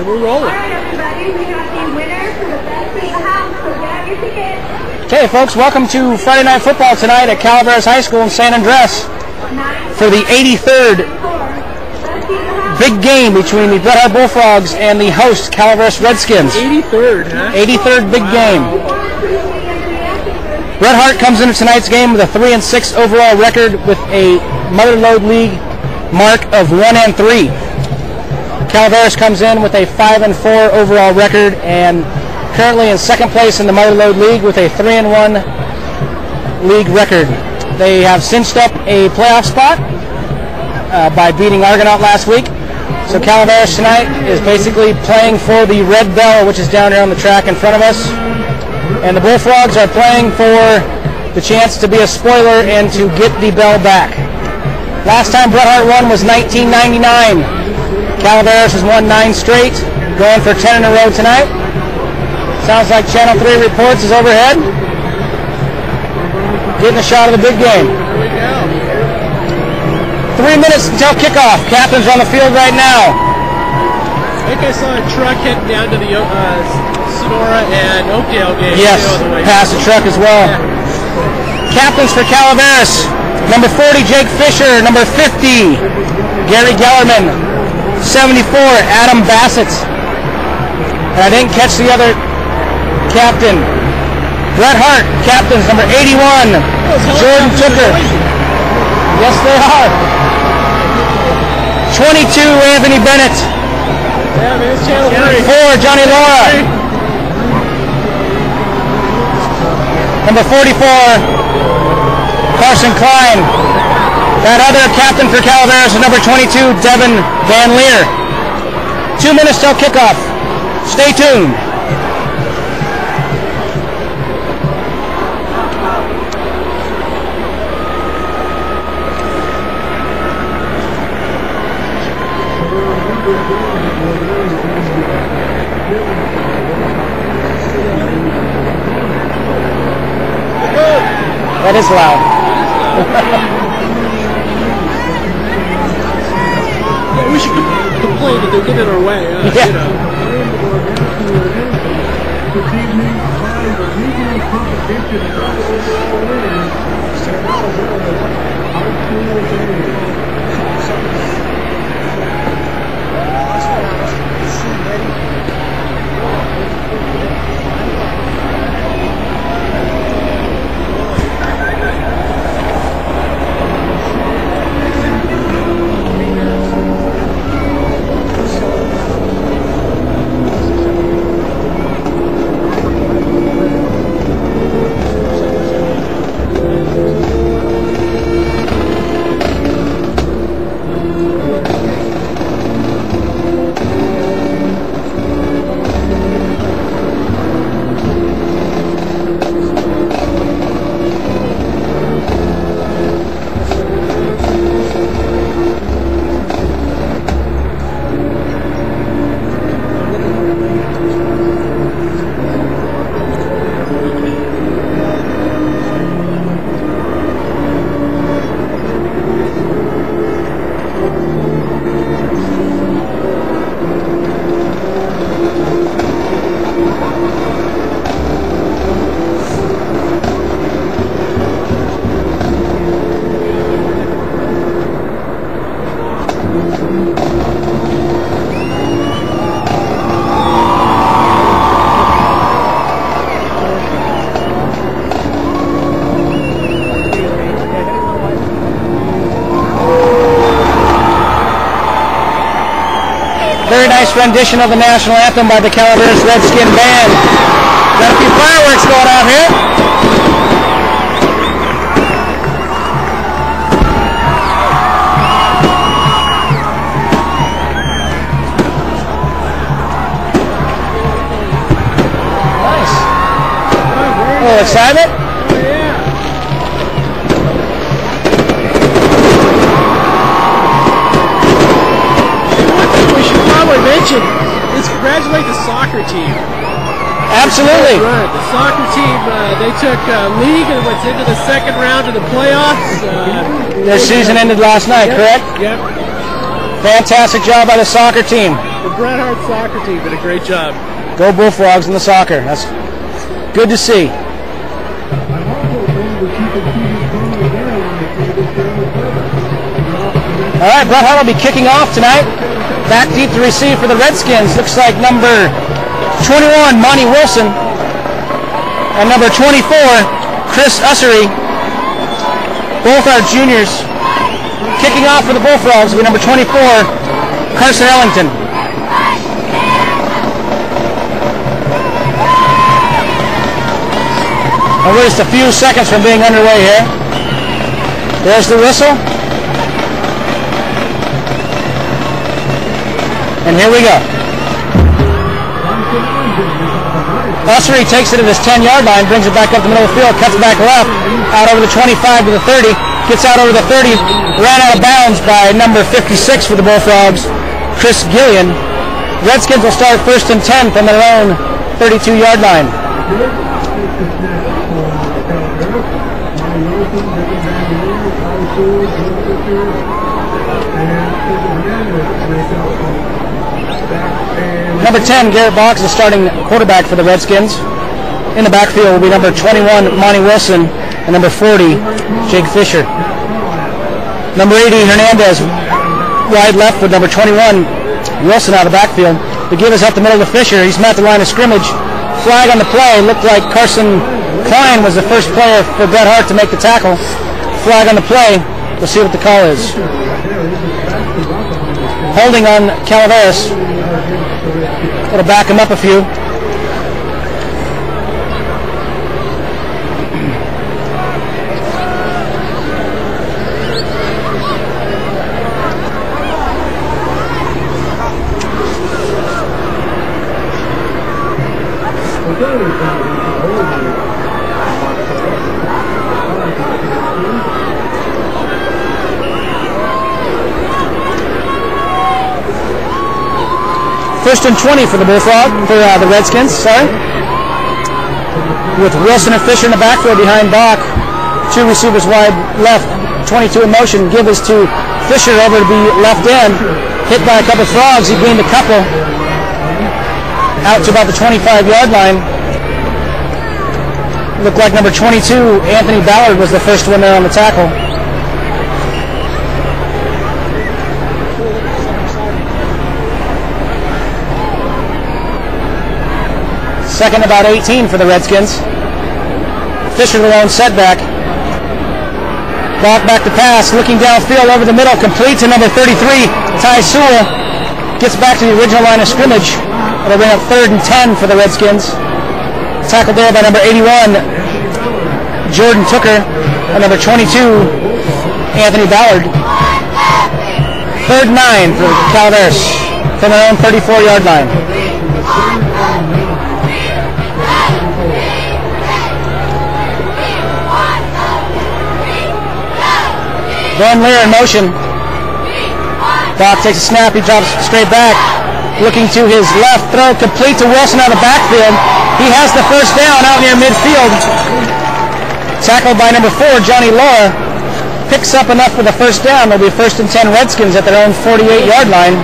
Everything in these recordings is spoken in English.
we're rolling. Okay, folks, welcome to Friday Night Football tonight at Calaveras High School in San Andres for the 83rd big game between the Bret Hart Bullfrogs and the host Calaveras Redskins. 83rd, huh? 83rd big game. Bret Hart comes into tonight's game with a 3-6 overall record with a Mother Lode League mark of 1-3. Calaveras comes in with a 5-4 overall record and currently in second place in the Mother Lode League with a 3-1 league record. They have cinched up a playoff spot by beating Argonaut last week. So Calaveras tonight is basically playing for the Red Bell, which is down here on the track in front of us. And the Bullfrogs are playing for the chance to be a spoiler and to get the bell back. Last time Bret Hart won was 1999. Calaveras has won 9 straight, going for 10 in a row tonight. Sounds like Channel 3 Reports is overhead. Getting a shot of the big game. Here we go. 3 minutes until kickoff. Captain's on the field right now. I think I saw a truck heading down to the Sonora and Oakdale game. Yes, past the truck as well. Yeah. Captains for Calaveras. Number 40, Jake Fisher. Number 50, Gary Gellerman. 74, Adam Bassett. And I didn't catch the other captain. Bret Hart, captains, number 81, Jordan Tooker. Yes, they are. 22, Anthony Bennett. Yeah, man, it's Channel 3. 4, Johnny Laura. Number 44, Carson Klein. That other captain for Calaveras is number 22, Devin Van Leer. 2 minutes till kickoff. Stay tuned. That is loud. Yeah, we should complain that they're getting in our way. Yeah. You know. Very nice rendition of the national anthem by the Calaveras Redskin Band. Got a few fireworks going on here. Nice. A little excitement. Mention is congratulate the soccer team. Absolutely. Right. The soccer team, they took league and went into the second round of the playoffs. Their season ended last night, correct? Yep. Fantastic job by the soccer team. The Bret Hart soccer team did a great job. Go Bullfrogs in the soccer. That's good to see. All right, Bret Hart will be kicking off tonight. Back deep to receive for the Redskins. Looks like number 21, Monty Wilson, and number 24, Chris Ussery. Both are juniors. Kicking off for the Bullfrogs will be number 24, Carson Ellington. And we're just a few seconds from being underway here. There's the whistle. And here we go. Ussery takes it at his 10-yard line, brings it back up the middle of the field, cuts back left, out over the 25 to the 30, gets out over the 30, ran out of bounds by number 56 for the Bullfrogs, Chris Gillian. Redskins will start 1st and 10 from their own 32-yard line. Number 10, Garrett Boggs, the starting quarterback for the Redskins. In the backfield will be number 21, Monty Wilson, and number 40, Jake Fisher. Number 80, Hernandez, wide left with number 21, Wilson out of the backfield. The give is up the middle to Fisher. He's met the line of scrimmage. Flag on the play. Looked like Carson Klein was the first player for Bret Hart to make the tackle. Flag on the play. We'll see what the call is. Holding on Calaveras. It'll back him up a few. First and 20 for the the Redskins, sorry. With Wilson and Fisher in the backfield behind Bach. Two receivers wide left, 22 in motion. Give is to Fisher over to be left end. Hit by a couple frogs, he gained a couple. Out to about the 25-yard line. Looked like number 22, Anthony Ballard, was the first one there on the tackle. Second about 18 for the Redskins. Fisher the lone setback. Bach back to pass, looking downfield over the middle, complete to number 33, Ty Sewell. Gets back to the original line of scrimmage. It'll bring up 3rd and 10 for the Redskins. Tackled there by number 81, Jordan Tooker, and number 22, Anthony Ballard. 3rd and 9 for Calaveras from their own 34-yard line. Van Leer in motion. Bach takes a snap, he drops straight back. Looking to his left, throw complete to Wilson out of the backfield. He has the first down out near midfield. Tackled by number 4, Johnny Laura. Picks up enough for the first down. It'll be 1st and 10 Redskins at their own 48-yard line.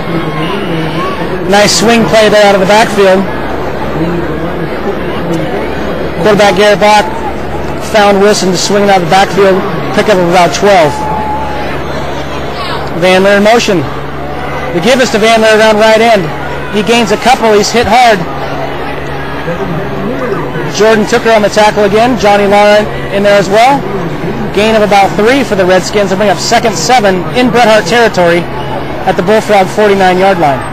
Nice swing play there out of the backfield. Quarterback Garrett Bach found Wilson to swing out of the backfield. Pickup of about 12. Van Leer in motion. The give is to Van Leer around right end. He gains a couple. He's hit hard. Jordan Tooker on the tackle again. Johnny Laura in there as well. Gain of about 3 for the Redskins to bring up 2nd 7 in Bret Hart territory at the Bullfrog 49-yard line.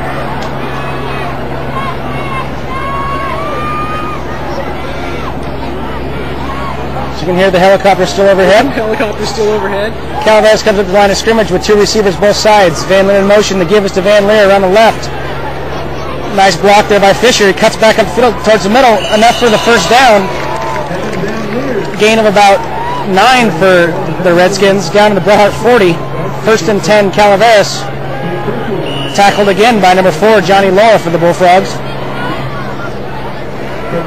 You can hear the helicopter still overhead. Helicopter still overhead. Calaveras comes up the line of scrimmage with 2 receivers both sides. Van Leer in motion. The give is to Van Leer around the left. Nice block there by Fisher. He cuts back up the field towards the middle. Enough for the first down. Gain of about 9 for the Redskins. Down to the Bret Hart 40. 1st and 10 Calaveras. Tackled again by number 4, Johnny Laura for the Bullfrogs.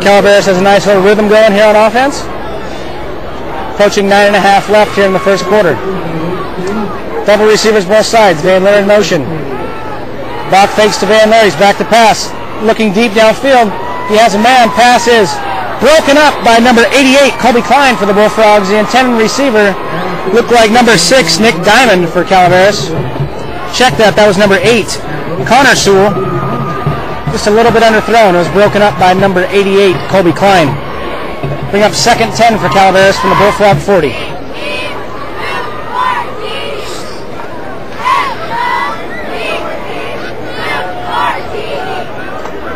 Calaveras has a nice little rhythm going here on offense. Approaching 9.5 left here in the first quarter. Double receivers both sides. Van Leer in motion. Bach fakes to Van Leer. He's back to pass. Looking deep downfield. He has a man. Pass is broken up by number 88, Colby Klein for the Bullfrogs. The intended receiver looked like number 6, Nick Diamond for Calaveras. Check that. That was number 8, Connor Sewell. Just a little bit underthrown. It was broken up by number 88, Colby Klein. Bring up 2nd 10 for Calaveras from the Bullfrog 40.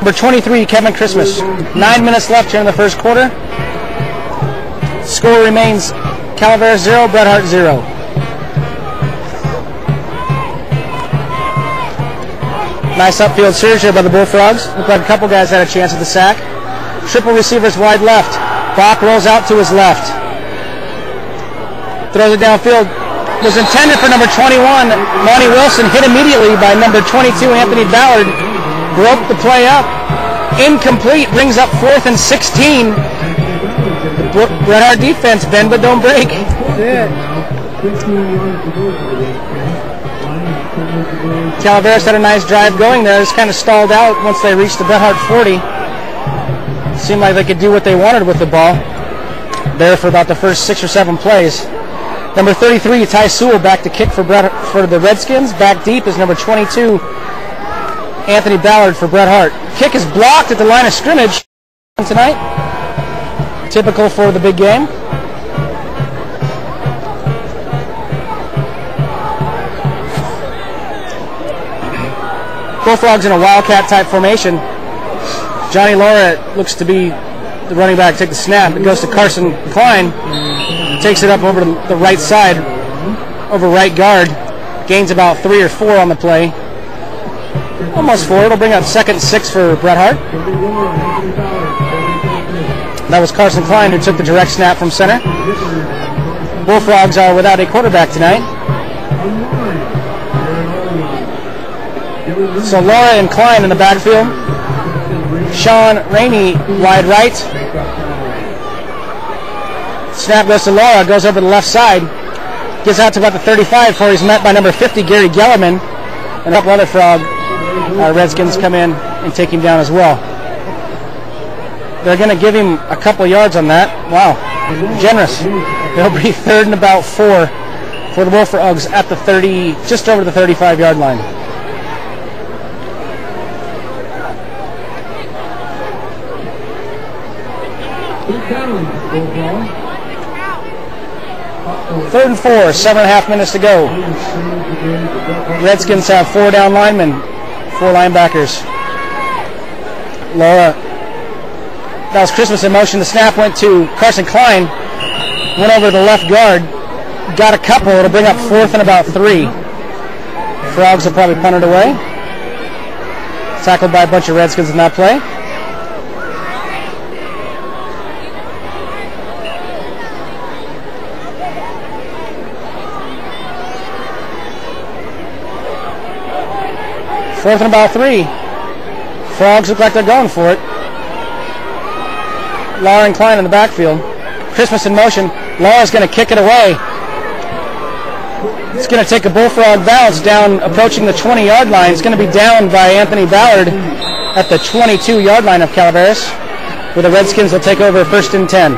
Number 23, Kevin Christmas. 9 minutes left here in the first quarter. Score remains Calaveras 0, Bret Hart 0. Nice upfield surge here by the Bullfrogs. Looked like a couple guys had a chance at the sack. Triple receivers wide left. Bach rolls out to his left. Throws it downfield. Was intended for number 21, Monty Wilson. Hit immediately by number 22, Anthony Ballard. Broke the play up. Incomplete. Brings up 4th and 16. The Bret Hart defense, bend but don't break. That's it. Calaveras had a nice drive going there. Just kind of stalled out once they reached the Bret Hart 40. Seemed like they could do what they wanted with the ball there for about the first 6 or 7 plays. Number 33, Ty Sewell, back to kick for the Redskins. Back deep is number 22, Anthony Ballard for Bret Hart. Kick is blocked at the line of scrimmage tonight. Typical for the big game. Bullfrogs in a wildcat type formation. Johnny Laura looks to be the running back. Take the snap. It goes to Carson Klein. Takes it up over to the right side, over right guard. Gains about 3 or 4 on the play. Almost 4. It'll bring up 2nd 6 for Bret Hart. That was Carson Klein who took the direct snap from center. Bullfrogs are without a quarterback tonight. So Laura and Klein in the backfield. Sean Rainey wide right. Snap goes to Laura, goes over the left side. Gets out to about the 35 before he's met by number 50, Gary Gellerman. And a couple other Frog Redskins come in and take him down as well. They're going to give him a couple yards on that. Wow, generous. It'll be 3rd and about 4 for the Bullfrogs at the 30, just over the 35-yard line. Third and 4, 7.5 minutes to go. Redskins have 4 down linemen, 4 linebackers. Laura, that was Christmas in motion. The snap went to Carson Klein. Went over to the left guard. Got a couple. It'll bring up 4th and about 3. Frogs will probably punt it away. Tackled by a bunch of Redskins in that play. Fourth and about 3. Frogs look like they're going for it. Laura and Klein in the backfield. Christmas in motion. Laura's going to kick it away. It's going to take a Bullfrog bounce down, approaching the 20-yard line. It's going to be down by Anthony Ballard at the 22-yard line of Calaveras, where the Redskins will take over 1st and 10.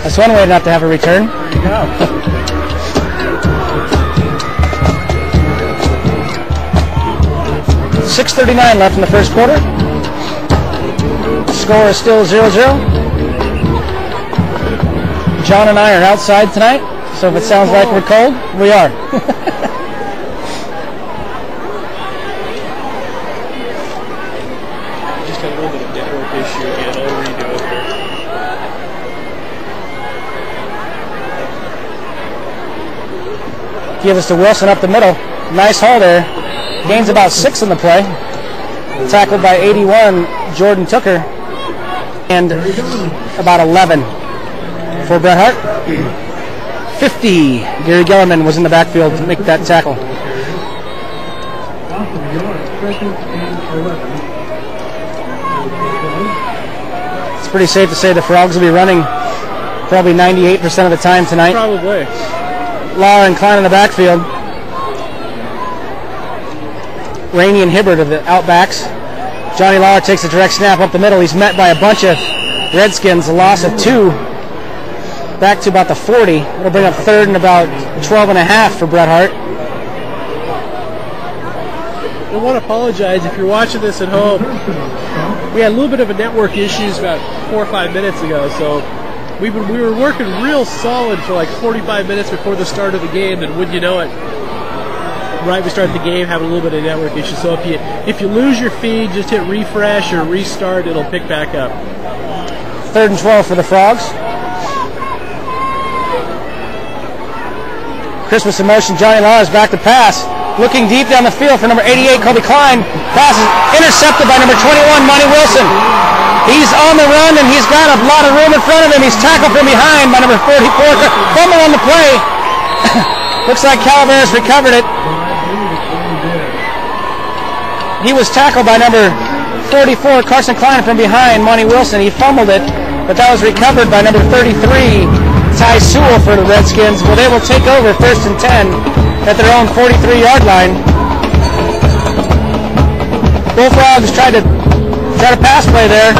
That's one way not to have a return. There you go. 6:39 left in the first quarter. Score is still 0-0. John and I are outside tonight, so if it sounds like we're cold, we are. Just got a little bit of network issue again. I'll redo it here. Give us to Wilson up the middle. Nice haul there. Gains about 6 in the play. Tackled by 81, Jordan Tooker. And about 11 for Bret Hart. 50, Gary Gellerman was in the backfield to make that tackle. It's pretty safe to say the Frogs will be running probably 98% of the time tonight. Probably. Law and Klein in the backfield. Rainey and Hibbert are the outbacks. Johnny Lawler takes a direct snap up the middle. He's met by a bunch of Redskins, a loss of 2. Back to about the 40. It'll bring up third and about 12 and a half for Bret Hart. I want to apologize if you're watching this at home. We had a little bit of a network issues about 4 or 5 minutes ago, so we were working real solid for like 45 minutes before the start of the game, and wouldn't you know it, right we start the game having a little bit of network issues. So if you lose your feed, just hit refresh or restart, it'll pick back up. Third and 12 for the Frogs. Christmas in motion. Johnny Law is back to pass. Looking deep down the field for number 88, Kobe Klein. Pass is intercepted by number 21, Monty Wilson. He's on the run, and he's got a lot of room in front of him. He's tackled from behind by number 44. Fumble on the play. Looks like Calaveras recovered it. He was tackled by number 44, Carson Klein, from behind Monty Wilson. He fumbled it, but that was recovered by number 33, Ty Sewell, for the Redskins. Well, they will take over first and 10 at their own 43-yard line. Bullfrogs tried to pass play there.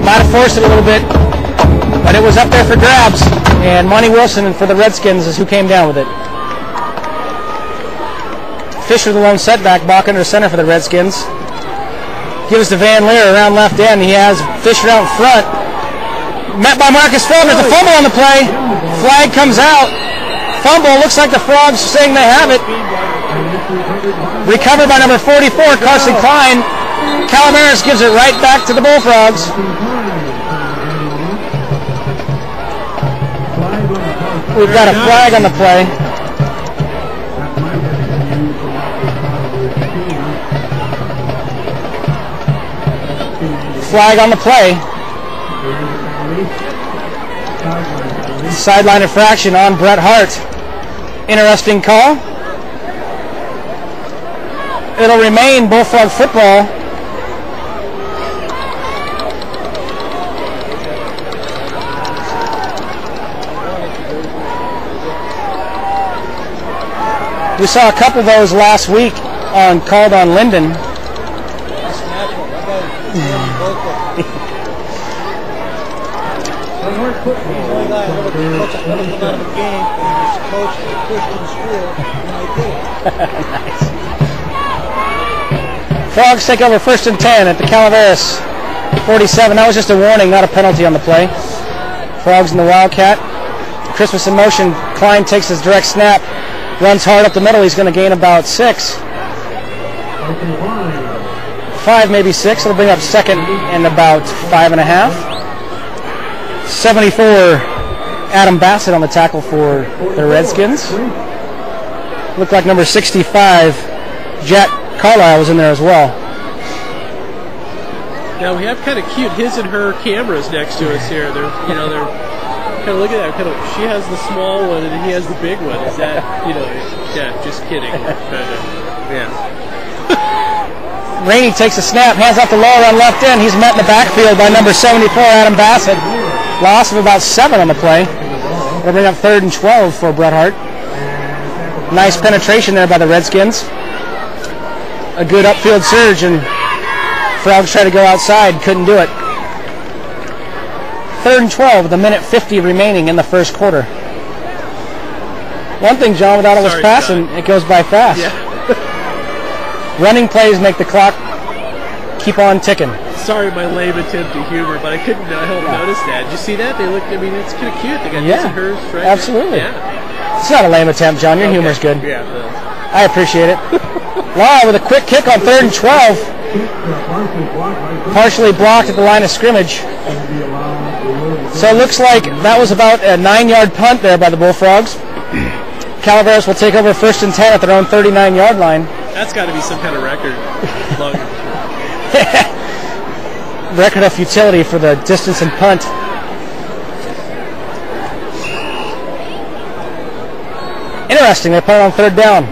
Might have forced it a little bit, but it was up there for grabs. And Monty Wilson for the Redskins is who came down with it. Fisher, the lone setback, back under center for the Redskins. Gives to Van Leer around left end. He has Fisher out front. Met by Marcus Feldman. The fumble on the play. Flag comes out. Fumble. Looks like the Frogs saying they have it. Recovered by number 44, Carson Klein. Calaveras gives it right back to the Bullfrogs. We've got a flag on the play. Flag on the play. Sideline infraction on Bret Hart. Interesting call. It'll remain Bullfrog football. We saw a couple of those last week called on Linden. Nice. Frogs take over first and 10 at the Calaveras 47. That was just a warning, not a penalty on the play. Frogs in the Wildcat. Christmas in motion. Klein takes his direct snap. Runs hard up the middle. He's going to gain about 6. 5, maybe 6. It'll bring up second and about 5.5. 74, Adam Bassett on the tackle for the Redskins. Looked like number 65, Jack Carlisle, was in there as well. Now we have kind of cute his and her cameras next to us here. They're kind of look at that. She has the small one and he has the big one. Is that Yeah, just kidding. Yeah. Rainey takes a snap, hands off the lower on left end. He's met in the backfield by number 74, Adam Bassett. Loss of about 7 on the play. It'll bring up third and 12 for Bret Hart. Nice penetration there by the Redskins. A good upfield surge, and Frogs tried to go outside, couldn't do it. Third and 12 with a minute 50 remaining in the first quarter. One thing, John, without all this passing, it goes by fast. Yeah. Running plays make the clock keep on ticking. Sorry, my lame attempt at humor, but I couldn't help notice that. Did you see that? They looked, it's kind of cute. They got his and hers right. Absolutely. Yeah. It's not a lame attempt, John. Your humor's good. Yeah. I appreciate it. Law with a quick kick on third and 12. Partially blocked at the line of scrimmage. So it looks like that was about a 9-yard punt there by the Bullfrogs. Calaveras will take over first and 10 at their own 39-yard line. That's got to be some kind of record. Record of futility for the distance and punt. Interesting, they punt on third down.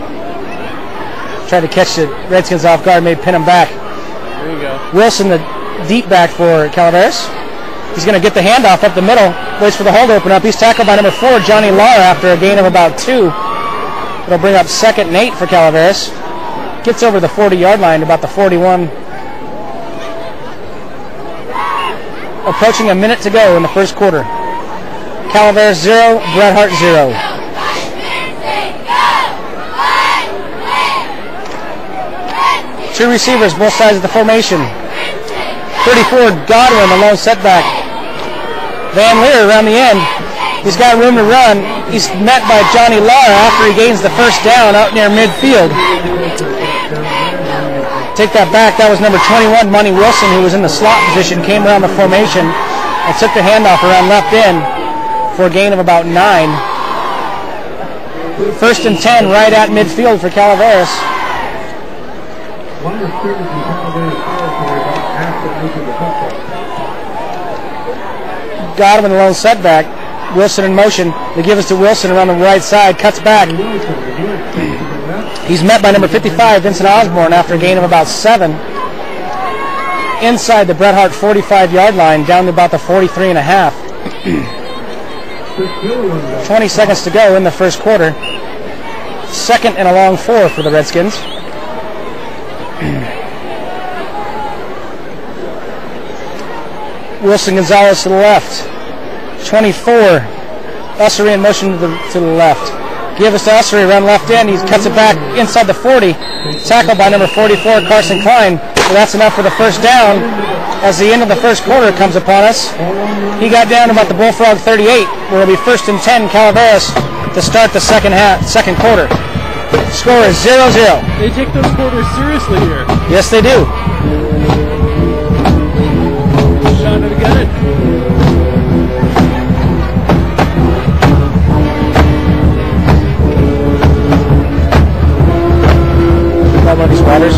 Tried to catch the Redskins off guard, made pin them back. There you go. Wilson, the deep back for Calaveras. He's going to get the handoff up the middle. Waits for the hole to open up. He's tackled by number 4, Johnny Lara, after a gain of about 2. It'll bring up 2nd and 8 for Calaveras. Gets over the 40-yard line, about the 41. Approaching a minute to go in the first quarter. Calaveras 0, Bret Hart 0. Two receivers, both sides of the formation. 34, Godwin, the lone setback. Van Leer around the end. He's got room to run. He's met by Johnny Lara after he gains the first down out near midfield. Take that back. That was number 21, Money Wilson, who was in the slot position, came around the formation and took the handoff around left end for a gain of about 9. First and 10 right at midfield for Calaveras. Godwin, the lone setback. Wilson in motion. They give us to Wilson around the right side. Cuts back. He's met by number 55, Vincent Osborne, after a gain of about 7. Inside the Bret Hart 45-yard line, down to about the 43.5. 20 seconds to go in the first quarter. 2nd and a long 4 for the Redskins. Wilson Gonzalez to the left. 24. Ussery in motion to the left. Give us to Ussery around left end. He cuts it back inside the 40. Tackled by number 44, Carson Klein. So that's enough for the first down as the end of the first quarter comes upon us. He got down to about the Bullfrog 38, where it'll be 1st and 10 Calaveras to start the second quarter. Score is 0-0. They take those quarters seriously here. Yes, they do. Shot it again. About one of these waters.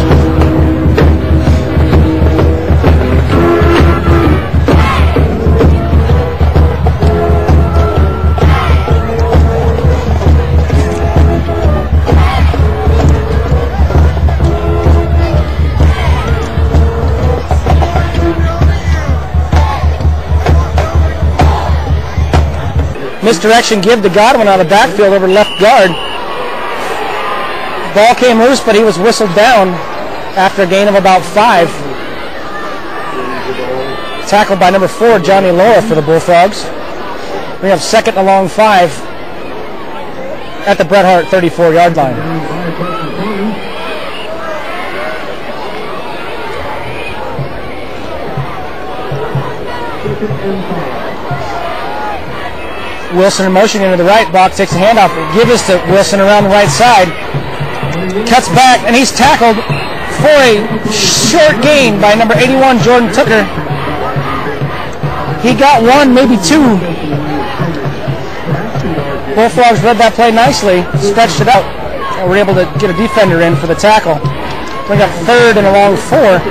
Misdirection give to Godwin out of backfield over left guard. Ball came loose, but he was whistled down after a gain of about 5. Tackled by number 4, Johnny Lara for the Bullfrogs. We have 2nd and a long 5 at the Bret Hart 34-yard line. Wilson in motion into the right. Bach takes the handoff. Give us to Wilson around the right side. Cuts back, and he's tackled for a short gain by number 81, Jordan Tooker. He got 1, maybe 2. Bullfrogs read that play nicely, stretched it out, and were able to get a defender in for the tackle. Bring up 3rd and a long 4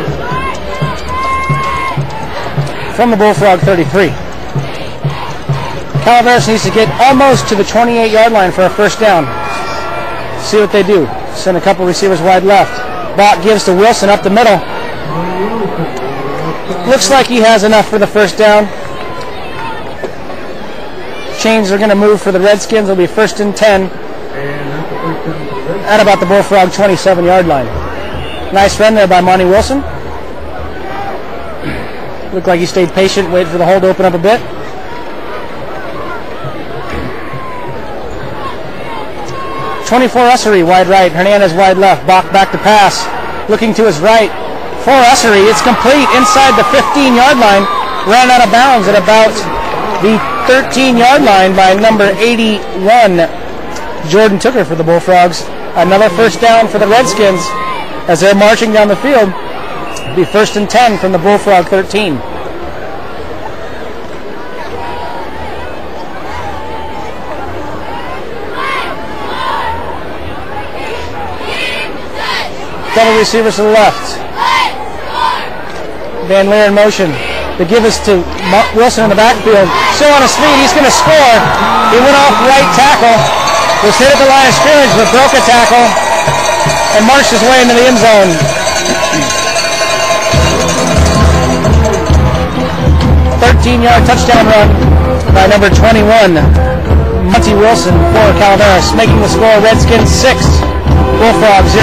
from the Bullfrog 33. Calaveras needs to get almost to the 28-yard line for a first down. See what they do. Send a couple receivers wide left. Bach gives to Wilson up the middle. Looks like he has enough for the first down. Chains are going to move for the Redskins. It'll be 1st and 10 at about the Bullfrog 27-yard line. Nice run there by Monty Wilson. Looked like he stayed patient, waited for the hole to open up a bit. Ussery wide right, Hernandez wide left. Bach back to pass, looking to his right for Ussery. It's complete inside the 15-yard line. Ran out of bounds at about the 13-yard line by number 81, Jordan Tooker for the Bullfrogs. Another first down for the Redskins as they're marching down the field. It'll be 1st and 10 from the Bullfrog 13. Double receivers to the left. Van Leer in motion. The give is to Wilson in the backfield. Still on his feet. He's going to score. He went off right tackle. Was hit at the line of scrimmage, but broke a tackle and marched his way into the end zone. 13-yard touchdown run by number 21, Monty Wilson for Calaveras, making the score Redskins 6, Bullfrogs 0.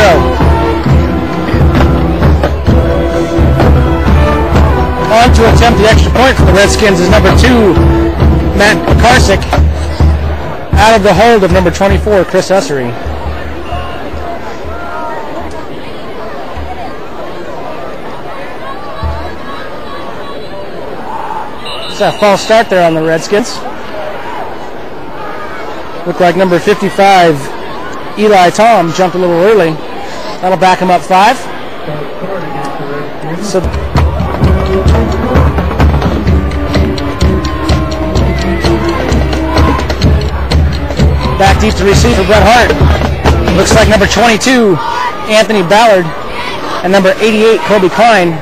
On to attempt the extra point for the Redskins is number 2, Matt Karsick, out of the hold of number 24, Chris Ussery. It's a false start there on the Redskins. Looked like number 55, Eli Tom, jumped a little early. That'll back him up 5. So back deep to receive for Bret Hart. Looks like number 22, Anthony Ballard, and number 88, Kobe Klein.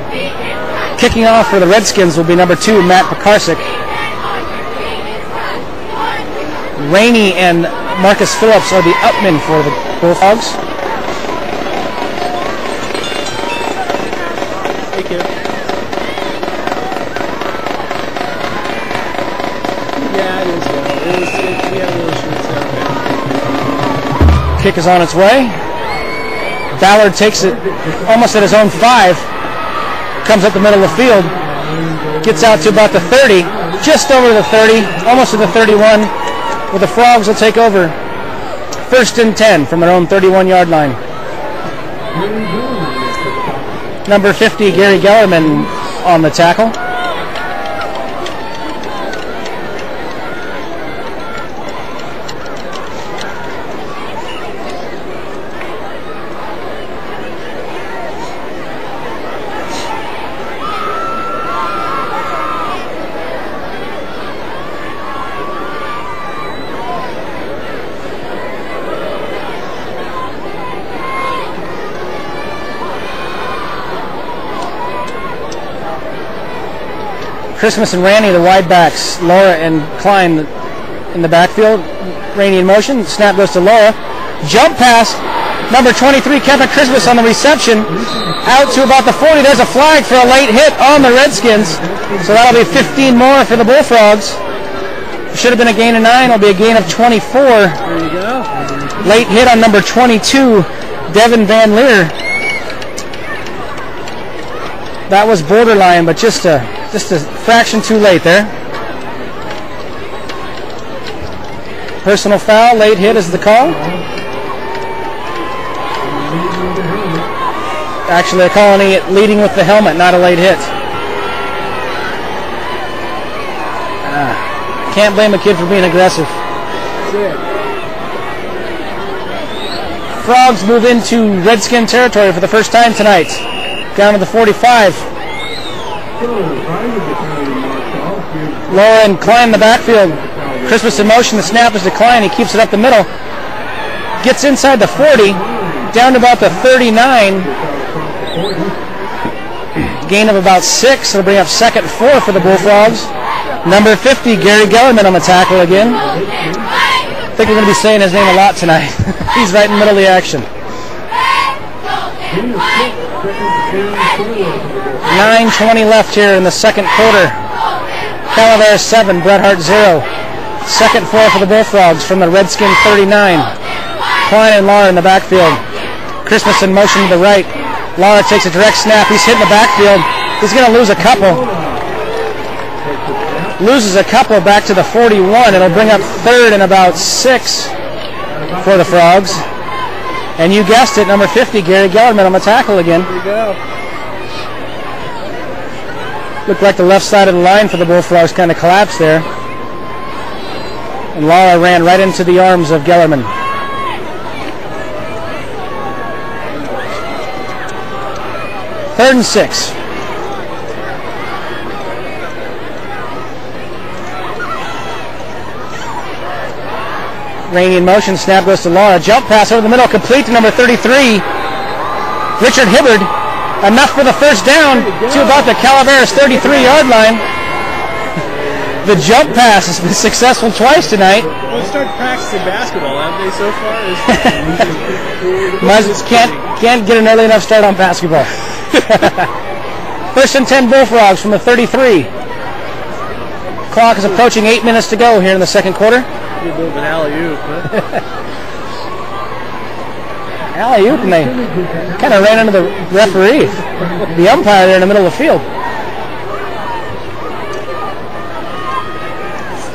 Kicking off for the Redskins will be number 2, Matt Pekarsik. Rainey and Marcus Phillips are the upmen for the Bullfrogs. Thank you. Yeah, it is well. We have a little short. Kick is on its way. Ballard takes it almost at his own 5. Comes up the middle of the field. Gets out to about the 30. Just over the 30. Almost to the 31. Where the Frogs will take over. 1st and 10 from their own 31-yard line. Number 50, Gary Gellerman on the tackle. Christmas and Randy, the wide backs. Laura and Klein in the backfield. Randy in motion. Snap goes to Laura. Jump pass. Number 23, Kevin Christmas on the reception. Out to about the 40. There's a flag for a late hit on the Redskins. So that'll be 15 more for the Bullfrogs. Should have been a gain of 9. It'll be a gain of 24. There you go. Late hit on number 22, Devin Van Leer. That was borderline, but just a fraction too late there. Personal foul, late hit is the call. Actually, they're calling it leading with the helmet, not a late hit. Can't blame a kid for being aggressive. That's it. Frogs move into Redskin territory for the first time tonight. Down to the 45. Laura and Klein in the backfield. Christmas in motion. The snap is to Klein. He keeps it up the middle. Gets inside the 40. Down to about the 39. Gain of about 6. It'll bring up 2nd and 4 for the Bullfrogs. Number 50, Gary Gellerman on the tackle again. I think we're going to be saying his name a lot tonight. He's right in the middle of the action. 9:20 left here in the second quarter. Calaveras 7, Bret Hart 0. 2nd 4 for the Bullfrogs from the Redskin 39. Klein and Laura in the backfield. Christmas in motion to the right. Laura takes a direct snap. He's hit in the backfield. He's going to lose a couple. Loses a couple back to the 41. It'll bring up 3rd and about 6 for the Frogs. And you guessed it, number 50, Gary Gellerman on the tackle again. There you go. Looked like the left side of the line for the Bullfrogs kind of collapsed there. And Laura ran right into the arms of Gellerman. Third and 6. Rainey in motion, snap goes to Laura. Jump pass over the middle, complete to number 33, Richard Hibbard. Enough for the first down to about the Calaveras 33-yard line. The jump pass has been successful twice tonight. Well, started practicing basketball, haven't they, so far? Can't get an early enough start on basketball. 1st and 10 Bullfrogs from the 33. clock is approaching 8 minutes to go here in the second quarter. Good move an alley-oop, huh? Alley-oop, and they kind of ran into the referee, the umpire there in the middle of the field.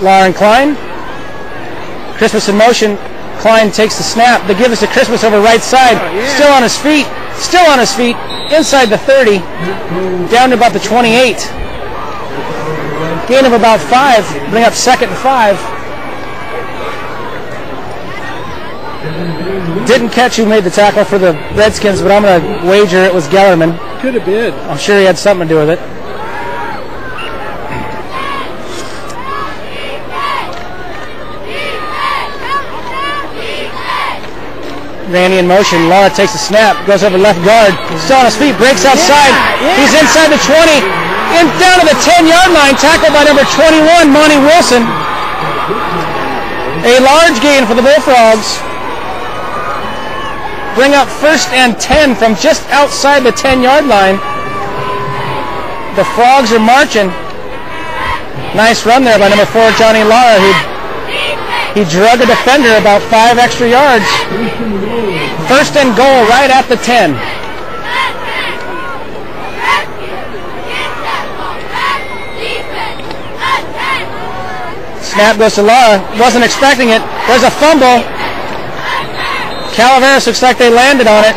Lauren Klein. Christmas in motion. Klein takes the snap. The give is to Christmas over right side. Still on his feet. Still on his feet. Inside the 30. Down to about the 28. Gain of about 5. Bring up 2nd and 5. Didn't catch who made the tackle for the Redskins, but I'm going to wager it was Gellerman. Could have been. I'm sure he had something to do with it. Randy in motion. Laura takes the snap. Goes over left guard. Still on his feet. Breaks outside. He's inside the 20. Down to the 10-yard line. Tackled by number 21, Monty Wilson. A large gain for the Bullfrogs. Bring up 1st and 10 from just outside the 10-yard line. The Frogs are marching. Nice run there by number 4, Johnny Lara, who he drug a defender about 5 extra yards. 1st and goal right at the 10. Snap goes to Lara. Wasn't expecting it. There's a fumble. Calaveras looks like they landed on it.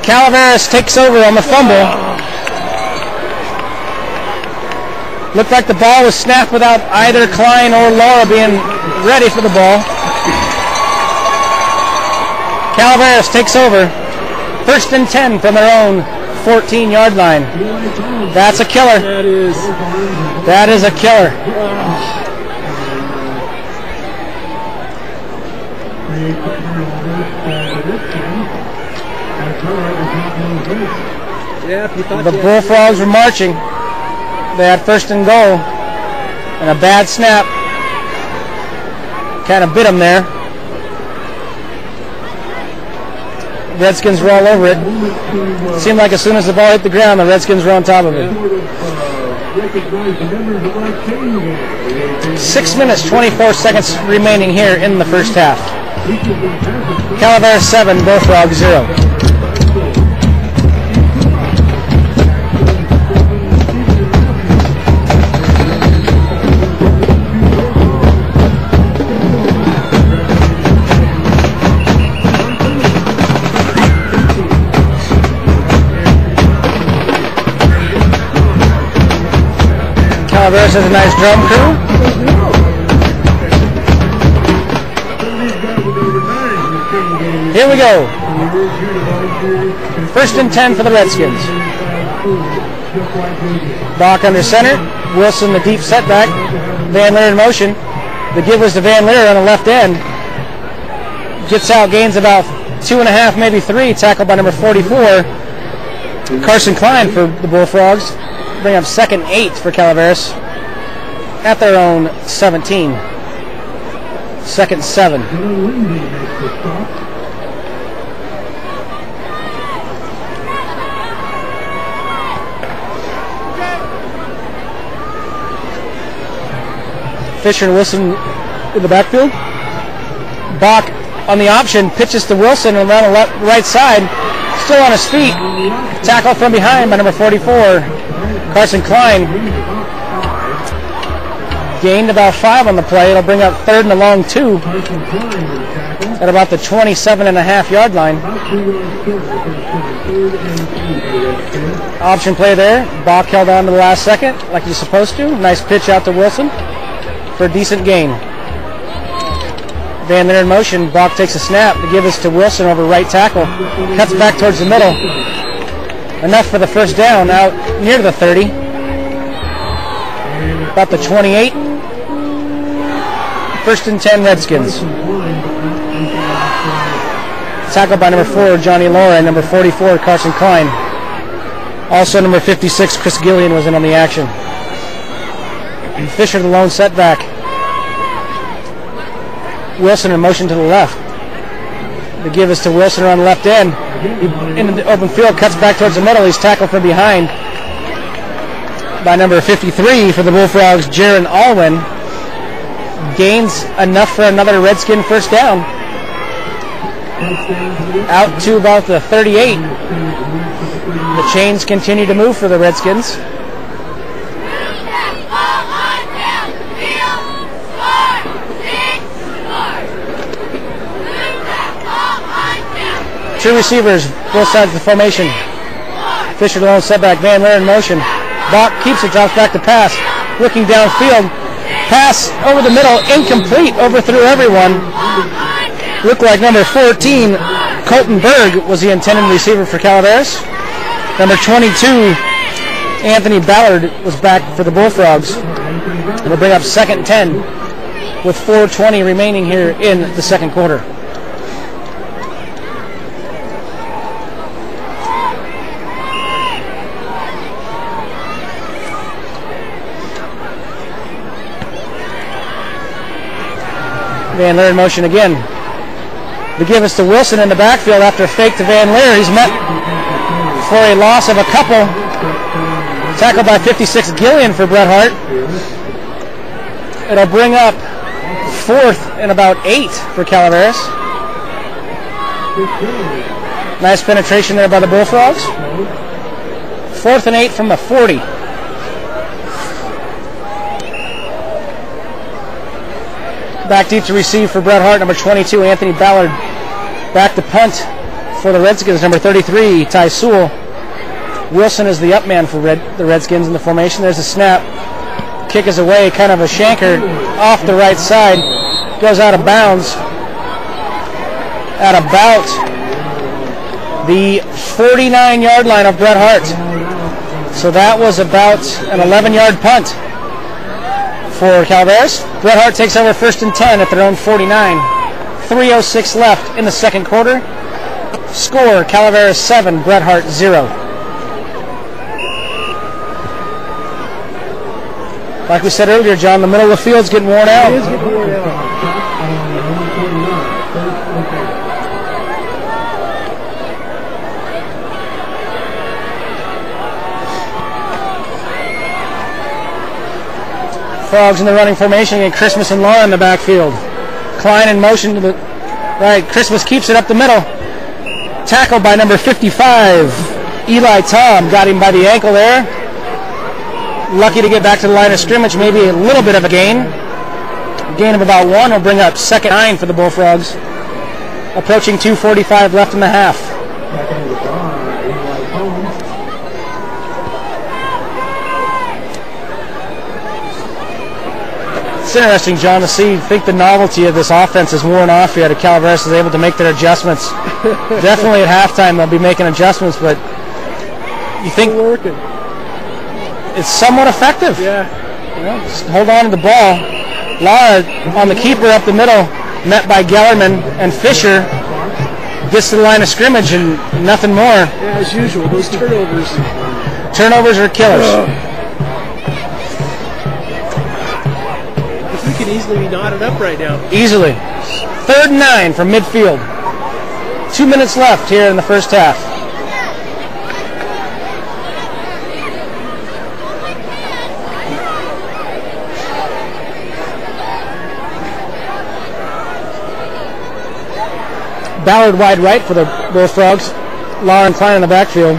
Calaveras takes over on the fumble. Looked like the ball was snapped without either Klein or Laura being ready for the ball. Calaveras takes over. 1st and 10 from their own 14-yard line. That's a killer. That is a killer. The Bullfrogs were marching. They had 1st and goal. And a bad snap. Kind of bit them there. Redskins were all over it. Seemed like as soon as the ball hit the ground, the Redskins were on top of it. 6 minutes, 24 seconds remaining here in the first half. Calaveras 7, Bullfrogs 0. Calaveras has a nice drum crew. Here we go. 1st and 10 for the Redskins. Bach under center. Wilson the deep setback. Van Leer in motion. The give was to Van Leer on the left end. Gets out, gains about 2.5, maybe 3. Tackled by number 44, Carson Klein for the Bullfrogs. Bring up 2nd and 8 for Calaveras at their own 17. 2nd and 7. Fisher and Wilson in the backfield. Bach on the option, pitches to Wilson around the right side. Still on his feet. Tackle from behind by number 44, Carson Klein. Gained about 5 on the play. It'll bring up 3rd and a long 2 at about the 27.5-yard line. Option play there. Bach held on to the last second like he's supposed to. Nice pitch out to Wilson for a decent gain. Van Leer in motion. Bach takes a snap. The give is to Wilson over right tackle. Cuts back towards the middle. Enough for the first down out near the 30. About the 28. 1st and 10 Redskins. Tackled by number 4, Johnny Laura, and number 44, Carson Klein. Also number 56, Chris Gillian was in on the action. And Fisher the lone setback. Wilson in motion to the left. The give is to Wilson around the left end. In the open field, cuts back towards the middle. He's tackled from behind. by number 53 for the Bullfrogs, Jaron Alwyn. Gains enough for another Redskin first down. Out to about the 38. The chains continue to move for the Redskins. Two receivers, both sides of the formation. Fisher the lone setback, Van Leer in motion. Bach keeps it, drops back to pass. Looking downfield. Pass over the middle, incomplete, overthrew everyone. Looked like number 14, Colton Berg, was the intended receiver for Calaveras. Number 22, Anthony Ballard, was back for the Bullfrogs. It'll bring up 2nd and 10 with 4:20 remaining here in the second quarter. Van Leer in motion again. The give is to Wilson in the backfield after a fake to Van Leer. He's met for a loss of a couple. Tackled by 56 Gillian for Bret Hart. It'll bring up 4th and about 8 for Calaveras. Nice penetration there by the Bullfrogs. 4th and 8 from the 40. Back deep to receive for Bret Hart, number 22, Anthony Ballard. Back to punt for the Redskins, number 33, Ty Sewell. Wilson is the up man for the Redskins in the formation. There's a snap. Kick is away, kind of a shanker off the right side. Goes out of bounds at about the 49-yard line of Bret Hart. So that was about an 11-yard punt for Calaveras. Bret Hart takes over 1st and 10 at their own 49. 3:06 left in the second quarter. Score, Calaveras 7, Bret Hart 0. Like we said earlier, John, the middle of the field's getting worn out. It is getting worn out. Frogs in the running formation, and Christmas and Laura in the backfield. Klein in motion to the right. Christmas keeps it up the middle. Tackled by number 55, Eli Tom. Got him by the ankle there. Lucky to get back to the line of scrimmage. Maybe a little bit of a gain. A gain of about 1 will bring up 2nd and 9 for the Bullfrogs. Approaching 2:45 left in the half. It's interesting, John, to see. I think the novelty of this offense is worn off yet. Calaveras is able to make their adjustments. Definitely at halftime they'll be making adjustments, but you think it's somewhat effective. Yeah. Just hold on to the ball. Lara on the keeper up the middle, met by Gellerman, and Fisher gets to the line of scrimmage and nothing more. Yeah, as usual, those turnovers. Turnovers are killers. We can easily be knotted up right now. Easily. 3rd and 9 from midfield. 2 minutes left here in the first half. Ballard wide right for the Bullfrogs. Lauren Klein in the backfield.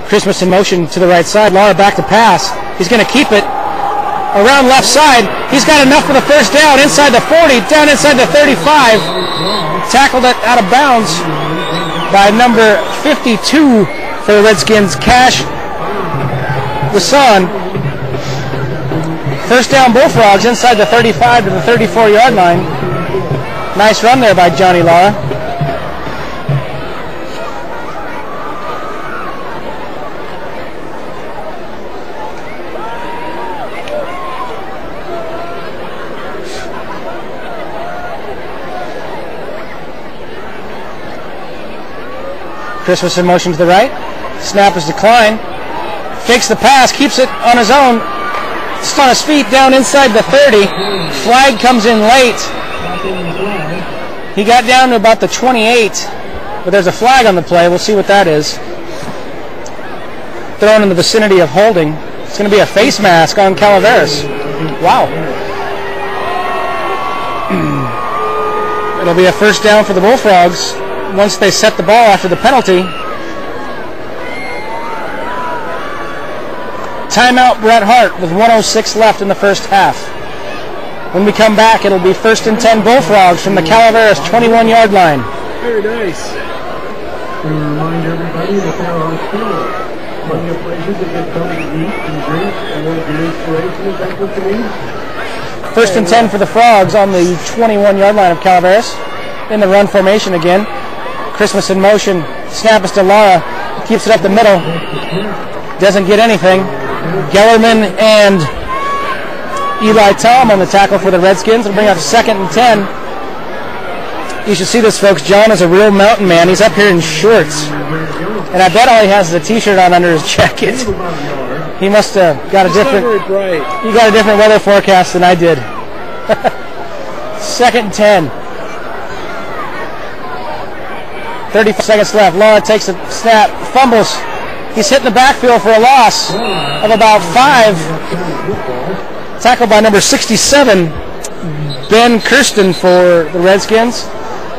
Christmas in motion to the right side. Lara back to pass. He's going to keep it around left side. He's got enough for the first down. Inside the 40, down inside the 35. Tackled it out of bounds by number 52 for the Redskins, Cash Wasson. First down Bullfrogs inside the 35 to the 34-yard line. Nice run there by Johnny Lara. Christmas in motion to the right. Snap is declined. Fakes the pass, keeps it on his own. Just on his feet down inside the 30. Flag comes in late. He got down to about the 28, but there's a flag on the play. We'll see what that is. thrown in the vicinity of holding. It's going to be a face mask on Calaveras. Wow. It'll be a first down for the Bullfrogs once they set the ball after the penalty. Timeout Bret Hart with 1:06 left in the first half. When we come back, it'll be 1st and 10 Bullfrogs from the Calaveras 21-yard line. Very nice. We remind everybody that there are still plenty of places that can come to eat and drink and want to get inspiration. Is that what you mean? 1st and 10 for the Frogs on the 21-yard line of Calaveras. In the run formation again. Christmas in motion. Snap is to Lara. Keeps it up the middle. Doesn't get anything. Gellerman and Eli Tom on the tackle for the Redskins. It'll bring up 2nd and 10. You should see this, folks. John is a real mountain man. He's up here in shorts. And I bet all he has is a t-shirt on under his jacket. He must have got a different... Very bright. You got a different weather forecast than I did. 2nd and 10. 35 seconds left. Lara takes a snap. Fumbles. He's hitting the backfield for a loss of about 5. Tackled by number 67, Ben Kirsten for the Redskins.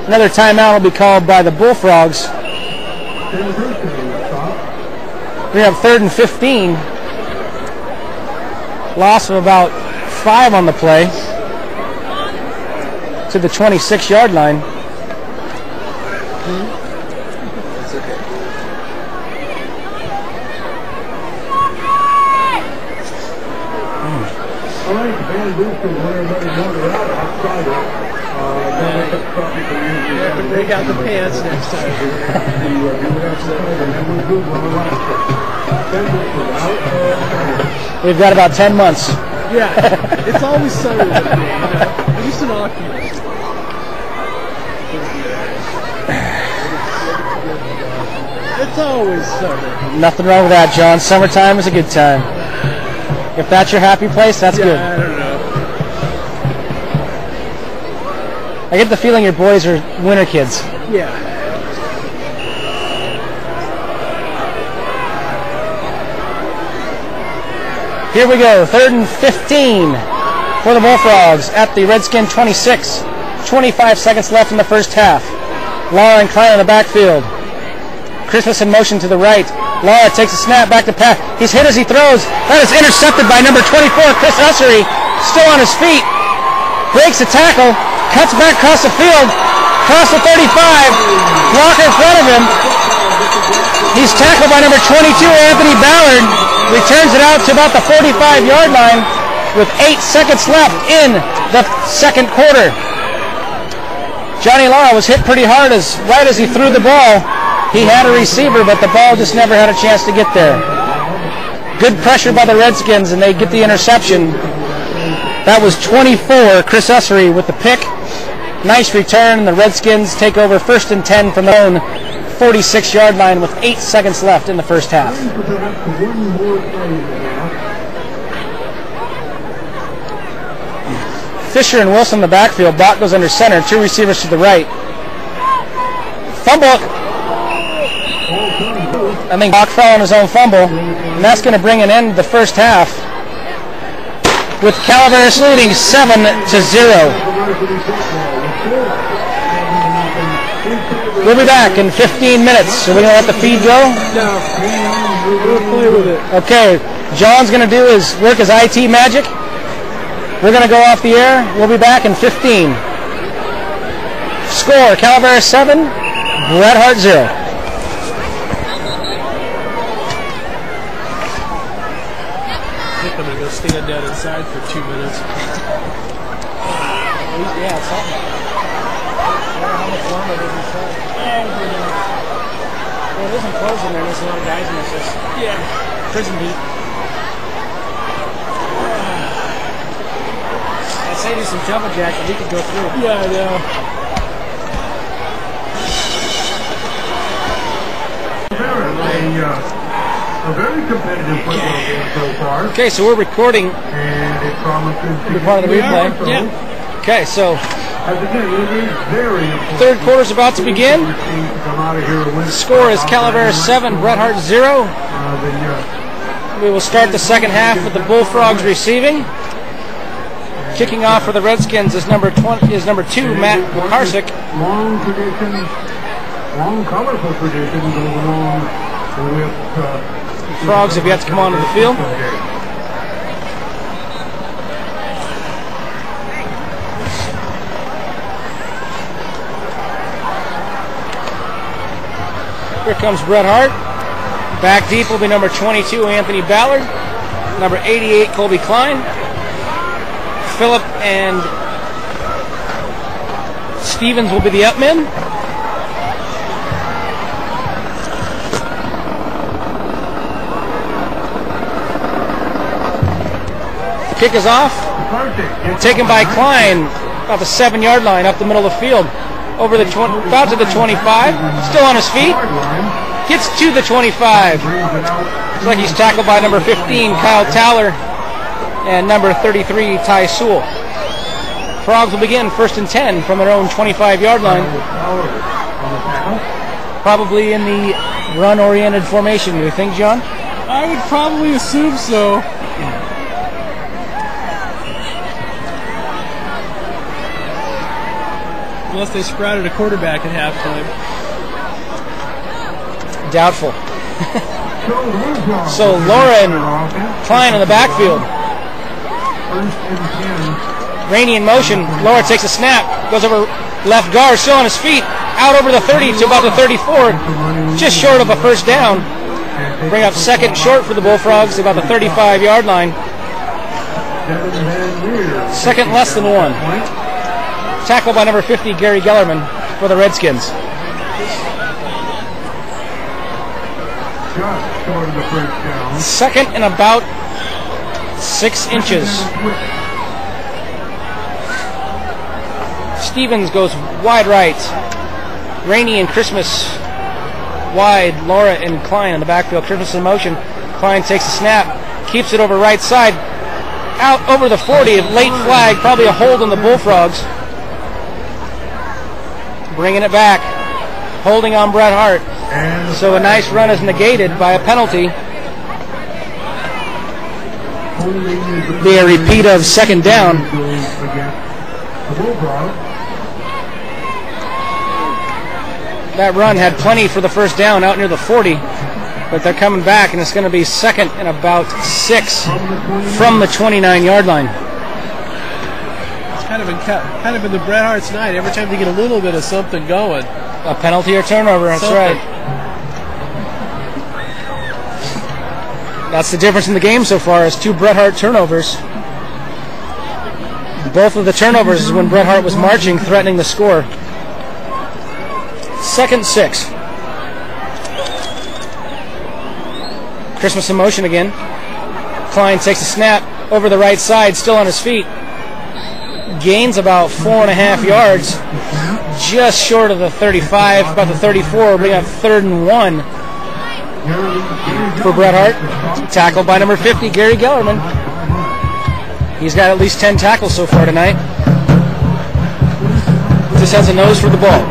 Another timeout will be called by the Bullfrogs. We have 3rd and 15. Loss of about 5 on the play to the 26-yard line. All right, Van Booston, let everybody know they're out outside it. You have to break out the pants next time. We've got about 10 months. Yeah, it's always sunny with me. I'm used to Oculus. It's always summer. Nothing wrong with that, John. Summertime is a good time. If that's your happy place, that's good. I don't know. I get the feeling your boys are winter kids. Yeah. Here we go, 3rd and 15 for the Bullfrogs at the Redskin 26. 25 seconds left in the first half. Lara and Klein in the backfield. Christmas in motion to the right. Lara takes a snap back to Pat. He's hit as he throws. That is intercepted by number 24, Chris Ussery. Still on his feet. Breaks the tackle. Cuts back across the field. Across the 35. Blocker in front of him. He's tackled by number 22, Anthony Ballard. Returns it out to about the 45-yard line with 8 seconds left in the second quarter. Johnny Lara was hit pretty hard right as he threw the ball. He had a receiver, but the ball just never had a chance to get there. Good pressure by the Redskins, and they get the interception. That was 24, Chris Ussery with the pick. Nice return. The Redskins take over 1st and 10 from their own 46-yard line with 8 seconds left in the first half. Fisher and Wilson in the backfield. Bach goes under center. 2 receivers to the right. Fumble. I think Bach fell on his own fumble, and that's going to bring an end to the first half with Calaveras leading 7-0. We'll be back in 15 minutes. Are we going to let the feed go? No. We'll play with it. Okay. John's going to do his work as IT magic. We're going to go off the air. We'll be back in 15. Score, Calaveras 7, Bret Hart 0. I think I'm going to go stand down inside for 2 minutes. Yeah, it's something. I don't know how much longer it is inside. Well, it isn't closing there. There's a lot of guys in this. Yeah. Prison heat. I'd say there's some jumbo jacks that we could go through. Yeah, I know. A very competitive football game so far. Okay, so we're recording. And it promises to be part of the replay. Yeah. Okay, so As again, it is very important. Third quarter's about to begin. For your team to come out of here with Score is Calaveras 7, Bret Hart 0. We will start the second half with the Bullfrogs receiving. Kicking off for the Redskins is number 2, Matt Karsick. Long tradition, long colorful tradition goes along with Frogs have yet to come onto the field. Here comes Bret Hart. Back deep will be number 22, Anthony Ballard. Number 88, Colby Klein. Phillip and Stevens will be the up men. The kick is off. Taken by Klein, about the 7-yard line, up the middle of the field. Over the about to the 25. Still on his feet. Gets to the 25. Looks like he's tackled by number 15, Kyle Towler, and number 33, Ty Sewell. Frogs will begin 1st and 10 from their own 25-yard line. Probably in the run-oriented formation, do you think, John? I would probably assume so. Unless they sprouted a quarterback at halftime. Doubtful. So Laura and Klein in the backfield. Rainey in motion. Laura takes a snap. Goes over left guard. Still on his feet. Out over the 30 to about the 34. Just short of a first down. Bring up second short for the Bullfrogs. About the 35-yard line. Second less than 1. Tackle by number 50, Gary Gellerman for the Redskins. Second and about 6 inches. Stevens goes wide right. Rainey and Christmas wide. Laura and Klein in the backfield. Christmas in motion. Klein takes a snap. Keeps it over right side. Out over the 40. Late flag. Probably a hold on the Bullfrogs. Bringing it back. Holding on Bret Hart. So a nice run is negated by a penalty. Be a repeat of second down. That run had plenty for the first down out near the 40, but they're coming back, and it's going to be second and about 6 from the 29-yard line. It's kind of been the Bret Hart's night. Every time they get a little bit of something going. A penalty or turnover, that's right. That's the difference in the game so far, is 2 Bret Hart turnovers. Both of the turnovers is when Bret Hart was marching, threatening the score. Second 6. Christmas in motion again. Klein takes a snap over the right side, still on his feet. Gains about 4.5 yards. Just short of the 35, about the 34. We have 3rd and 1 for Bret Hart. Tackled by number 50, Gary Gellerman. He's got at least 10 tackles so far tonight. Just has a nose for the ball.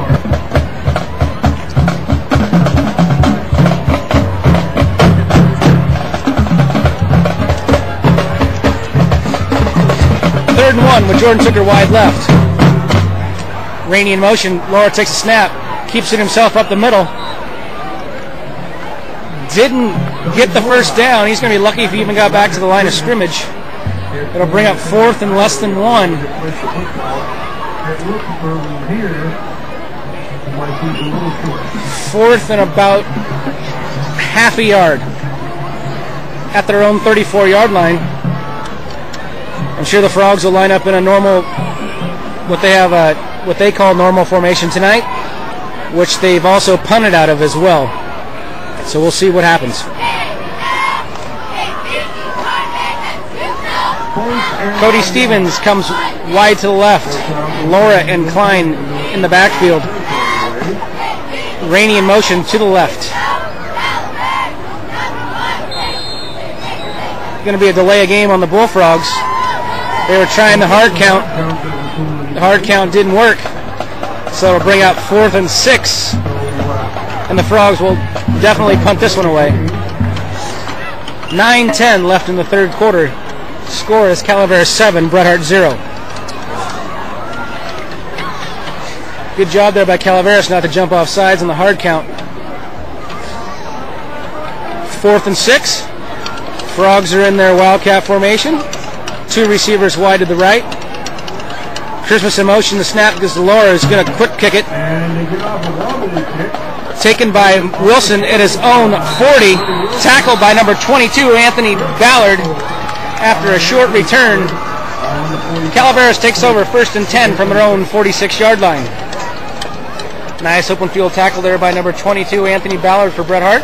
Third and 1 with Jordan Tucker wide left. Rainey in motion. Laura takes a snap. Keeps it himself up the middle. Didn't get the first down. He's going to be lucky if he even got back to the line of scrimmage. It'll bring up 4th and less than 1. 4th and about half a yard at their own 34-yard line. I'm sure the Frogs will line up in a normal, what they call normal formation tonight, which they've also punted out of as well. So we'll see what happens. Cody Stevens comes wide to the left. Laura and Klein in the backfield. Rainey in motion to the left. Going to be a delay of game on the Bullfrogs. They were trying the hard count. The hard count didn't work, so it'll bring up 4th and 6, and the Frogs will definitely punt this one away. 9:10 left in the third quarter. Score is Calaveras 7, Bret Harte 0. Good job there by Calaveras not to jump off sides on the hard count. 4th and 6. Frogs are in their Wildcat formation. 2 receivers wide to the right. Christmas in motion. The snap goes to Laura, who's going to quick kick it. And they get off a wobbly kick. Taken by Wilson at his own 40. Tackled by number 22, Anthony Ballard, after a short return. Calaveras takes over 1st and 10 from their own 46-yard line. Nice open field tackle there by number 22, Anthony Ballard, for Bret Harte.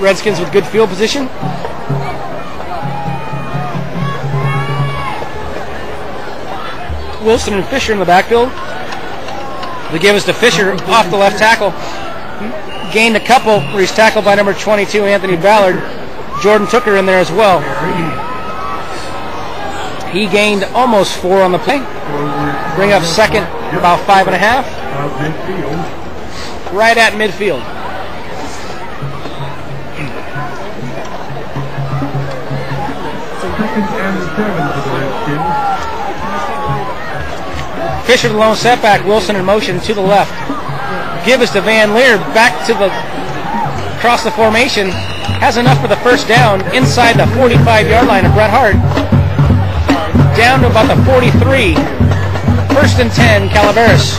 Redskins with good field position. Wilson and Fisher in the backfield. They give us to Fisher off the left tackle. Gained a couple where he's tackled by number 22, Anthony Ballard. Jordan Tooker in there as well. He gained almost 4 on the play. Bring up 2nd, about 5.5. Right at midfield. Fisher the lone setback. Wilson in motion to the left. Give us to Van Leer, back to the across the formation. Has enough for the first down inside the 45-yard line of Bret Harte. Down to about the 43. 1st and 10, Calaveras.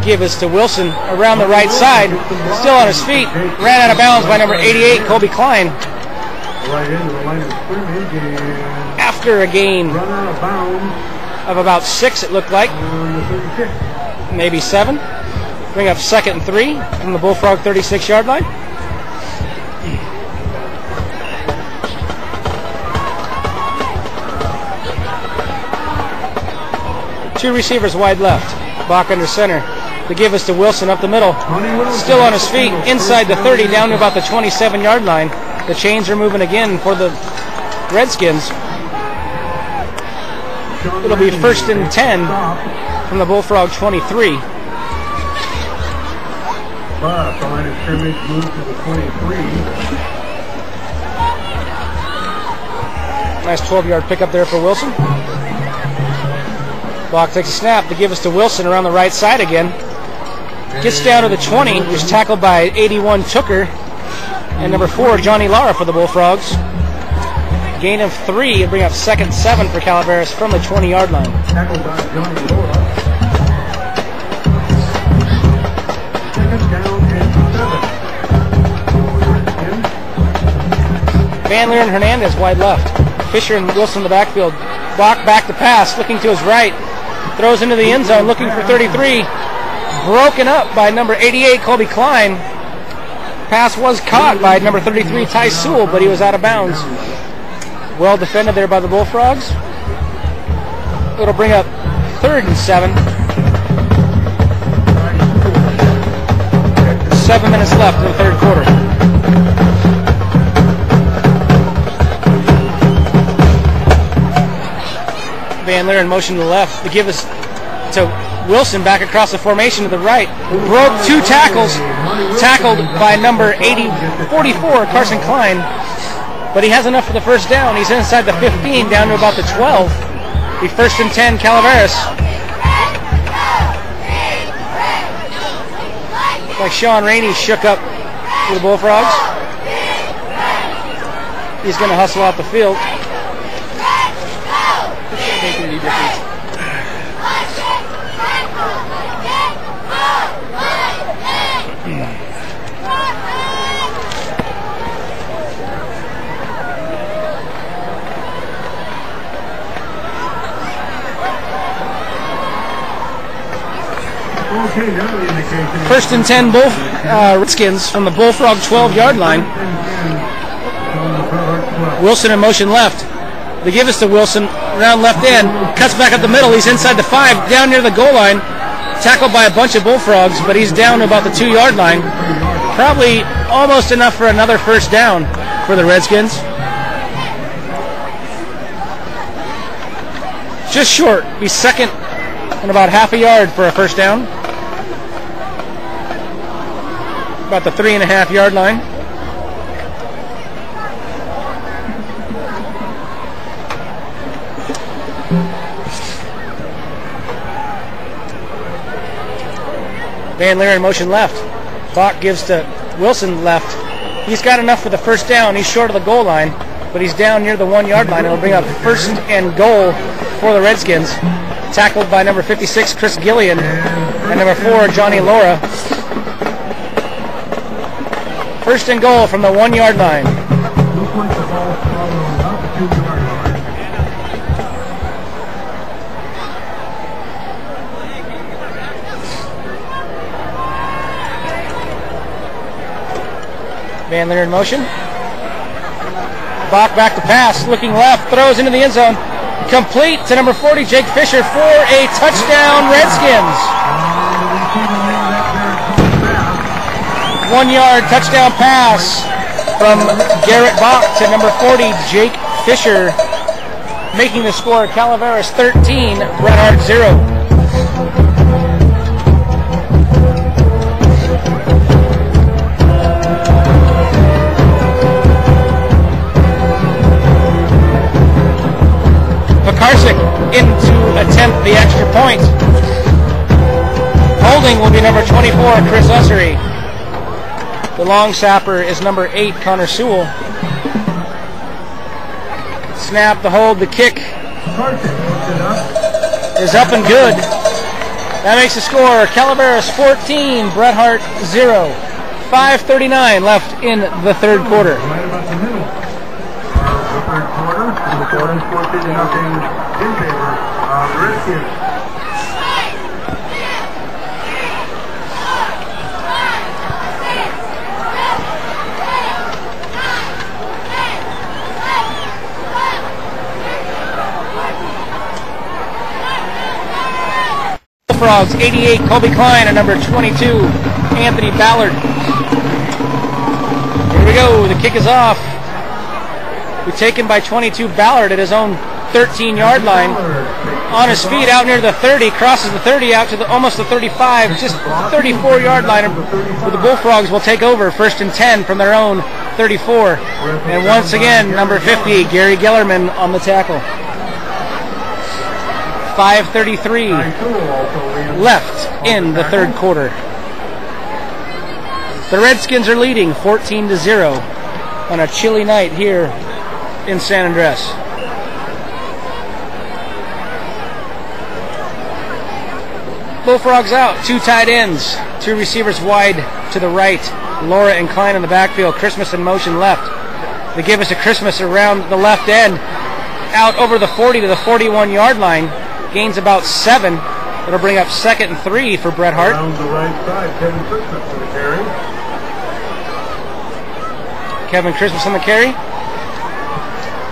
Give us to Wilson around the right side, still on his feet. Ran out of bounds by number 88, Colby Klein. Right into the line of scrimmage and After a gain run out of bounds of about 6, it looked like. on the 36. Maybe 7. Bring up 2nd and 3 from the Bullfrog 36-yard line. Two receivers wide left. Bach under center. To give us to Wilson up the middle. Still on his feet, inside the 30, down to about the 27-yard line. The chains are moving again for the Redskins. It'll be 1st and 10 from the Bullfrog 23. But the line of scrimmage moves to the 23. Nice 12-yard pickup there for Wilson. Bach takes a snap to give us to Wilson around the right side again. Gets down to the 20, who's tackled by 81 Tooker and number 4 Johnny Lara for the Bullfrogs. Gain of 3 and bring up 2nd and 7 for Calaveras from the 20-yard line. Tackled by Johnny Lara. 2nd down and 7. Van Leer and Hernandez wide left. Fisher and Wilson in the backfield. Bach back to pass, looking to his right. Throws into the end zone, looking for 33. Broken up by number 88, Colby Klein. Pass was caught by number 33, Ty Sewell, but he was out of bounds. Well defended there by the Bullfrogs. It'll bring up 3rd and 7. 7 minutes left in the third quarter. Van Leer in motion to the left to give us to Wilson back across the formation to the right. Broke 2 tackles. Tackled by number 44, Carson Klein. But he has enough for the first down. He's inside the 15, down to about the 12. Be 1st and 10, Calaveras. Like Sean Rainey shook up for the Bullfrogs. He's going to hustle out the field. Make any difference. Okay, now the indication. 1st and 10 Redskins from the Bullfrog 12-yard line. Wilson in motion left. They give us to Wilson, around left end, cuts back up the middle. He's inside the 5, down near the goal line, tackled by a bunch of Bullfrogs, but he's down to about the 2-yard line. Probably almost enough for another first down for the Redskins. Just short. He's second and about half a yard for a first down. About the 3.5-yard line. Van Leer in motion left. Bach gives to Wilson left. He's got enough for the first down. He's short of the goal line, but he's down near the 1-yard line. It'll bring up first and goal for the Redskins. Tackled by number 56, Chris Gillian, and number 4, Johnny Laura. First and goal from the 1-yard line. Looks like the ball's probably on about the 2-yard line. Van Leer in motion. Bach back to pass, looking left, throws into the end zone. Complete to number 40, Jake Fisher, for a touchdown, Redskins. 1-yard touchdown pass from Garrett Bach to number 40, Jake Fisher, making the score Calaveras 13, Bret Harte 0. Pekarsik in to attempt the extra point. Holding will be number 24, Chris Ussery. The long sapper is number 8, Connor Sewell. Snap, the hold, the kick is up and good. That makes the score Calaveras 14, Bret Harte 0. 5:39 left in the third quarter. Right about the middle. The third quarter. And the score is 14-0 in favor of the Redskins. Frogs, 88, Colby Klein, and number 22, Anthony Ballard. Here we go, the kick is off. We're taken by 22 Ballard at his own 13-yard line. On his feet out near the 30, crosses the 30 out to almost the 35, just 34-yard line. Where the Bullfrogs will take over, 1st and 10 from their own 34. And once again, number 50, Gary Gellerman on the tackle. 5:33 left in the third quarter. The Redskins are leading 14-0 on a chilly night here in San Andres. Bullfrogs out, 2 tight ends, 2 receivers wide to the right. Laura and Klein in the backfield, Christmas in motion left. They give us a Christmas around the left end, out over the 40 to the 41-yard line. Gains about 7. It'll bring up 2nd and 3 for Bret Harte. Down the right side, Kevin Christmas on the carry. Kevin Christmas on the carry.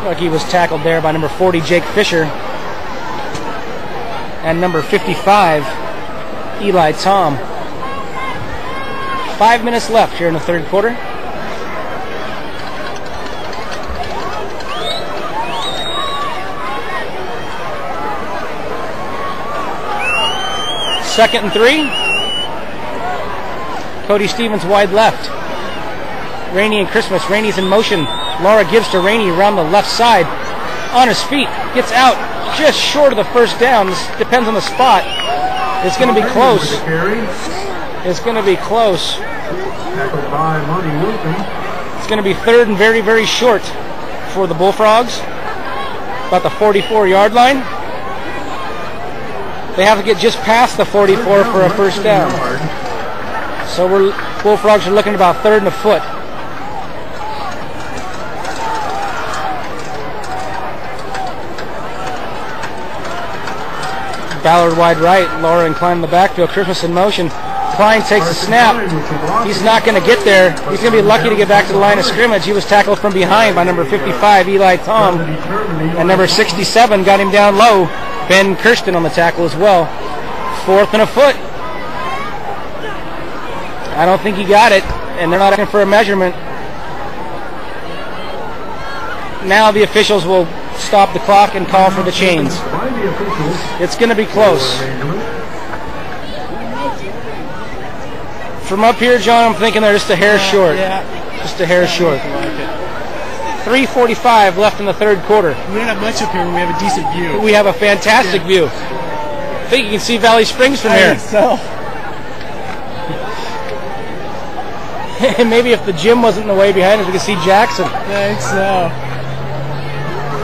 Like he was tackled there by number 40, Jake Fisher. And number 55, Eli Tom. 5 minutes left here in the third quarter. Second and 3. Cody Stevens wide left. Rainey and Christmas. Rainey's in motion. Laura gives to Rainey around the left side. On his feet. Gets out just short of the first down. This depends on the spot. It's going to be close. It's going to be close. Tackled by Monty Wilson. It's going to be 3rd and very, very short for the Bullfrogs. About the 44-yard line. They have to get just past the 44 for a first down. So Bullfrogs are looking at about 3rd and a foot. Ballard wide right. Laura and Klein in the backfield. Christmas in motion. Klein takes the snap. He's not going to get there. He's going to be lucky to get back to the line of scrimmage. He was tackled from behind by number 55, Eli Tom. And number 67 got him down low. Ben Kirsten on the tackle as well. 4th and a foot. I don't think he got it, and they're not asking for a measurement. Now the officials will stop the clock and call for the chains. It's going to be close. From up here, John, I'm thinking they're just a hair short. Just a hair short. 3:45 left in the third quarter. We don't have much up here, but we have a decent view. We have a fantastic view. I think you can see Valley Springs from here. So. Maybe if the gym wasn't in the way behind us, we could see Jackson. I think so.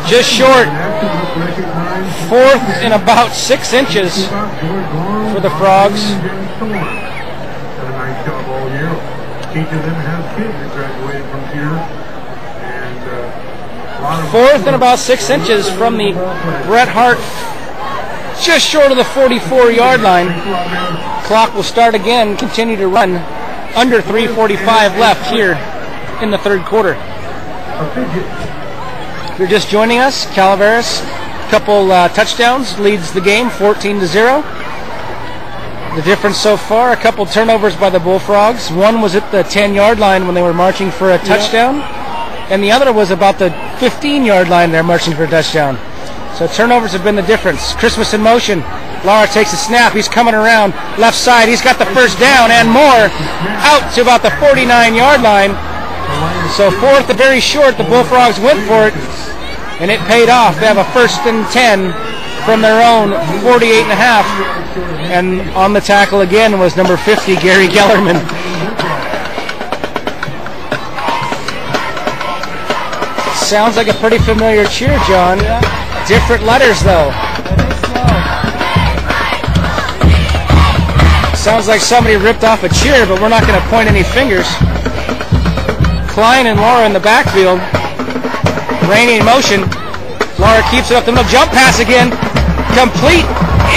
Just short. 4th and about 6 inches for the Frogs. Each of them have kids that graduated from here. And 4th and about 6 inches from the Bret Hart, just short of the 44-yard line. Clock will start again, continue to run. Under 3:45 left here in the third quarter. If you're just joining us, Calaveras, a couple touchdowns, leads the game 14-0. The difference so far, a couple turnovers by the Bullfrogs. One was at the 10-yard line when they were marching for a touchdown, and the other was about the 15-yard line they're marching for a touchdown. So turnovers have been the difference. Christmas in motion. Lara takes a snap. He's coming around left side. He's got the first down and more, out to about the 49-yard line. So 4th and very short. The Bullfrogs went for it, and it paid off. They have a 1st and 10 from their own 48.5. And on the tackle again was number 50, Gary Gellerman. Sounds like a pretty familiar cheer, John. Different letters, though. Sounds like somebody ripped off a cheer, but we're not going to point any fingers. Klein and Laura in the backfield. Rainey in motion. Laura keeps it up the middle. Jump pass again. Complete.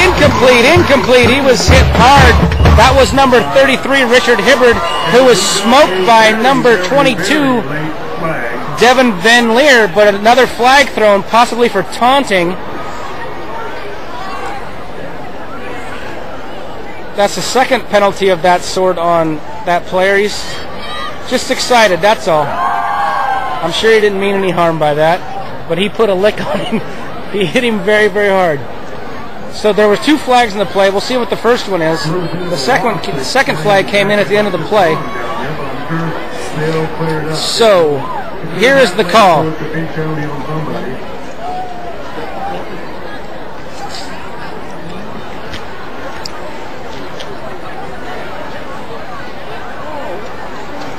Incomplete. He was hit hard. That was number 33, Richard Hibbard, who was smoked by number 22, Devin Van Leer, but another flag thrown, possibly for taunting. That's the second penalty of that sort on that player. He's just excited, that's all. I'm sure he didn't mean any harm by that, but he put a lick on him. He hit him very, very hard. So there was 2 flags in the play. We'll see what the first one is. The second flag came in at the end of the play. So here is the call.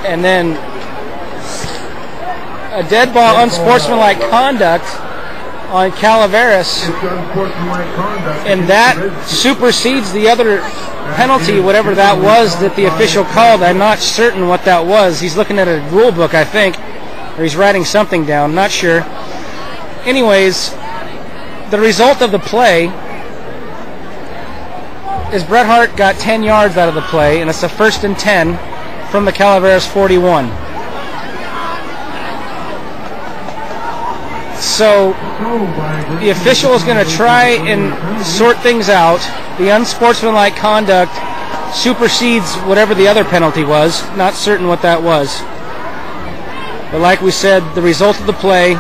And then a dead ball, unsportsmanlike conduct on Calaveras, and that supersedes the other penalty, whatever that was that the official called. I'm not certain what that was. He's looking at a rule book, I think, or he's writing something down, not sure. Anyways, the result of the play is Bret Hart got 10 yards out of the play, and it's a 1st and 10 from the Calaveras 41. So the official is going to try and sort things out. The unsportsmanlike conduct supersedes whatever the other penalty was. Not certain what that was. But like we said, the result of the play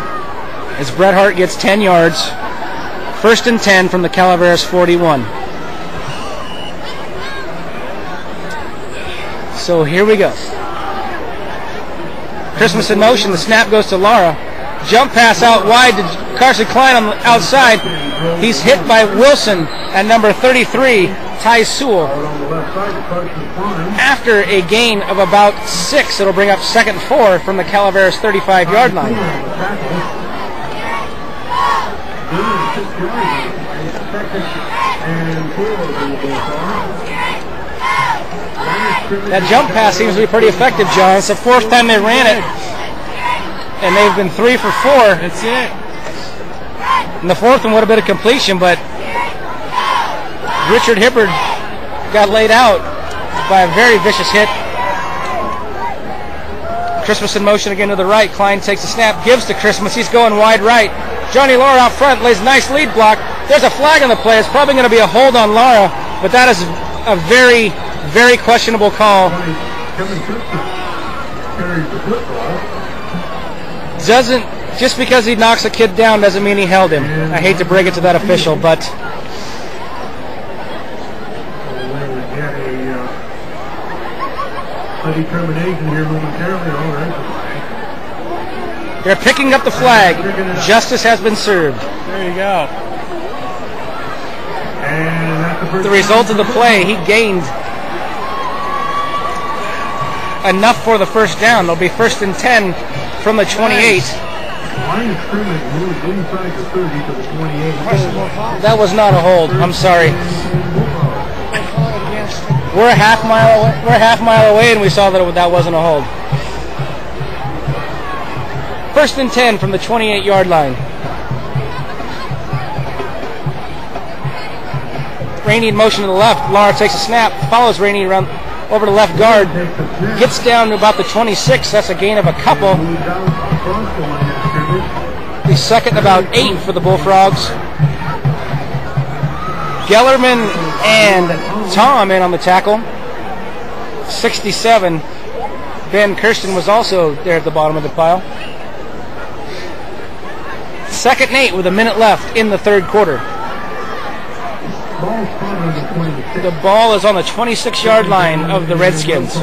is Bret Hart gets 10 yards. 1st and 10 from the Calaveras 41. So here we go. Christmas in motion. The snap goes to Lara. Jump pass out wide to Carson Klein on the outside. He's hit by Wilson and number 33, Ty Sewell. After a gain of about 6, it'll bring up 2nd and 4 from the Calaveras 35-yard line. That jump pass seems to be pretty effective, John. It's the 4th time they ran it, and they've been 3 for 4. That's it. And the 4th one would have been a completion, but Richard Hibbard got laid out. by a very vicious hit. Christmas in motion again to the right. Klein takes a snap, gives to Christmas. He's going wide right. Johnny Lara out front lays a nice lead block. There's a flag on the play. It's probably going to be a hold on Lara, but that is a very, very questionable call. Just because he knocks a kid down doesn't mean he held him. I hate to break it to that official, but determination here momentarily. All right. They're picking up the flag. Justice has been served. There you go. And that's The result of the play, he gained enough for the first down. They'll be 1st and 10 from the 28. Line of scrimmage moved inside the 30 to the 28. That was not a hold. I'm sorry. We're a half mile away. We're a half mile away, and we saw that that wasn't a hold. 1st and 10 from the 28-yard line. Rainey in motion to the left. Lara takes a snap, follows Rainey around over to left guard, gets down to about the 26. That's a gain of a couple. The 2nd and about 8 for the Bullfrogs. Gellerman and Tom in on the tackle. 67. Ben Kirsten was also there at the bottom of the pile. 2nd and 8 with a minute left in the 3rd quarter. The ball is on the 26-yard line of the Redskins.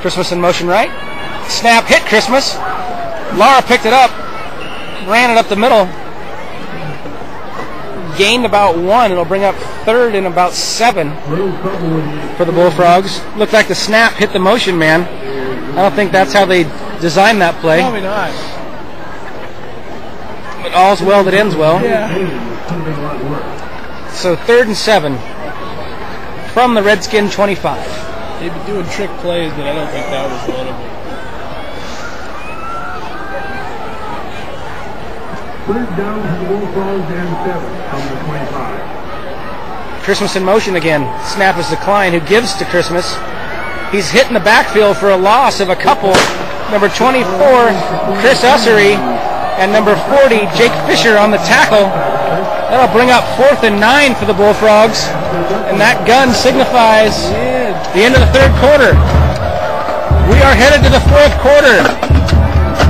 Christmas in motion right. Snap hit Christmas. Lara picked it up, ran it up the middle. Gained about 1. It'll bring up 3rd and about 7 for the Bullfrogs. Looked like the snap hit the motion man. I don't think that's how they designed that play. Probably not. But all's well that ends well. Yeah. So 3rd and 7 from the Redskin 25. They've been doing trick plays, but I don't think that was one of them. 3rd down to the Bullfrogs and 7 from the 25. Christmas in motion again. Snap is to Klein, who gives to Christmas. He's hit in the backfield for a loss of a couple. Number 24, Chris Ussery, and number 40, Jake Fisher on the tackle. That'll bring up 4th and 9 for the Bullfrogs. And that gun signifies the end of the 3rd quarter. We are headed to the 4th quarter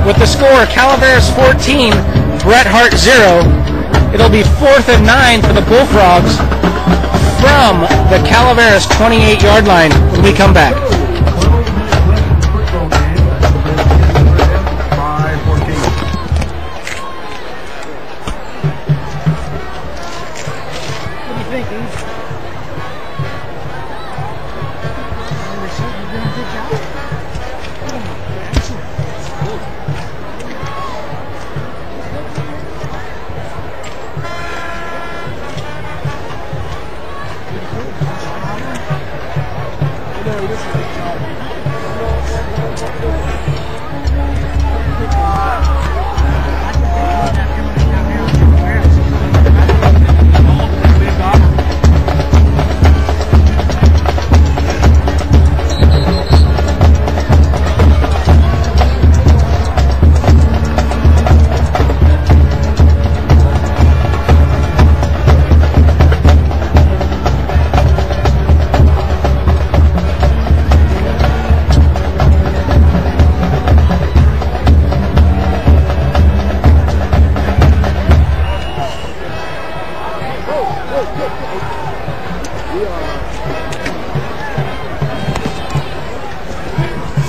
with the score Calaveras 14, Bret Hart 0. It'll be 4th and 9 for the Bullfrogs from the Calaveras 28-yard line when we come back. What do you think, Eve?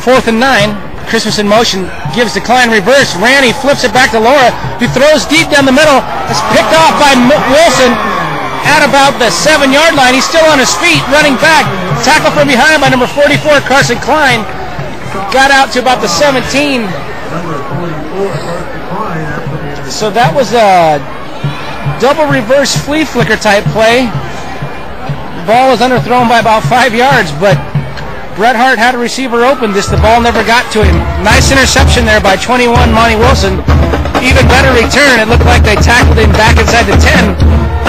4th and 9. Christmas in motion, gives the Klein reverse. Randy flips it back to Lara, who throws deep down the middle. It's picked off by Wilson at about the 7-yard line. He's still on his feet, running back. Tackle from behind by number 44, Carson Klein. Got out to about the 17. So that was a double reverse flea flicker type play. Ball is underthrown by about 5 yards, but Bret Hart had a receiver open, just the ball never got to him. Nice interception there by 21, Monty Wilson. Even better return. It looked like they tackled him back inside the 10,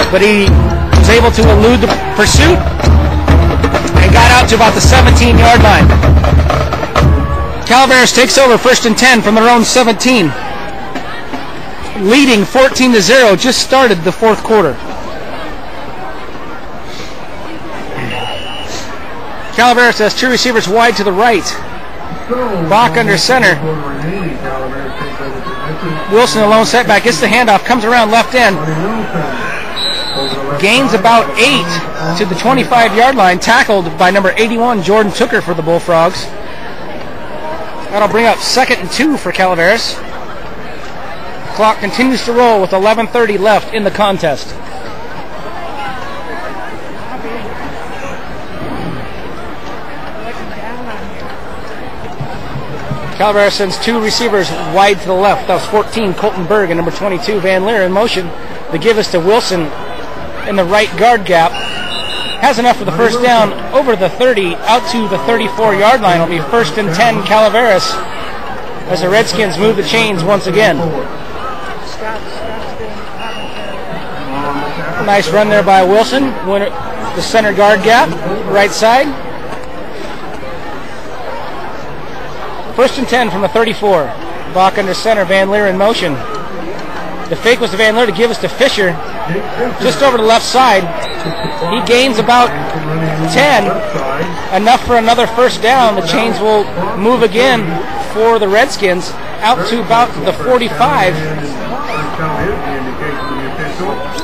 but he was able to elude the pursuit and got out to about the 17-yard line. Calaveras takes over 1st and 10 from their own 17. Leading 14-0, just started the 4th quarter. Calaveras has 2 receivers wide to the right. Bach under center. Wilson, a lone setback, gets the handoff, comes around left end. Gains about 8 to the 25-yard line, tackled by number 81, Jordan Tooker for the Bullfrogs. That'll bring up 2nd and 2 for Calaveras. Clock continues to roll with 11:30 left in the contest. Calaveras sends 2 receivers wide to the left. That was 14, Colton Berg, and number 22, Van Leer in motion. The give is to Wilson in the right guard gap. Has enough for the first down over the 30, out to the 34-yard line. It'll be 1st and 10 Calaveras as the Redskins move the chains once again. Nice run there by Wilson. The center guard gap, right side. 1st and 10 from the 34. Bach under center, Van Leer in motion. The fake was to Van Leer to give us to Fisher, just over the left side. He gains about 10, enough for another first down. The chains will move again for the Redskins, out to about the 45.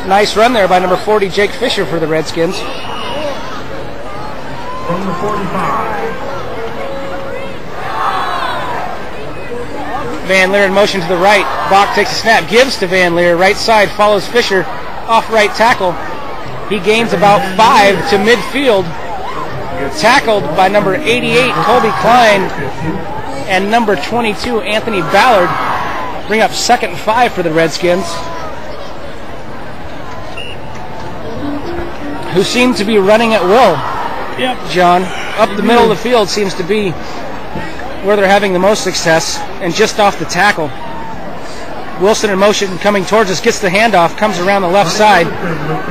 Nice run there by number 40, Jake Fisher for the Redskins. From the 45. Van Leer in motion to the right. Bach takes a snap, gives to Van Leer. Right side, follows Fisher off right tackle. He gains about 5 to midfield. Tackled by number 88, Colby Klein, and number 22, Anthony Ballard. Bring up 2nd and 5 for the Redskins, who seem to be running at will. Yep. John, up the middle of the field seems to be where they're having the most success, and just off the tackle. Wilson in motion coming towards us, gets the handoff, comes around the left side,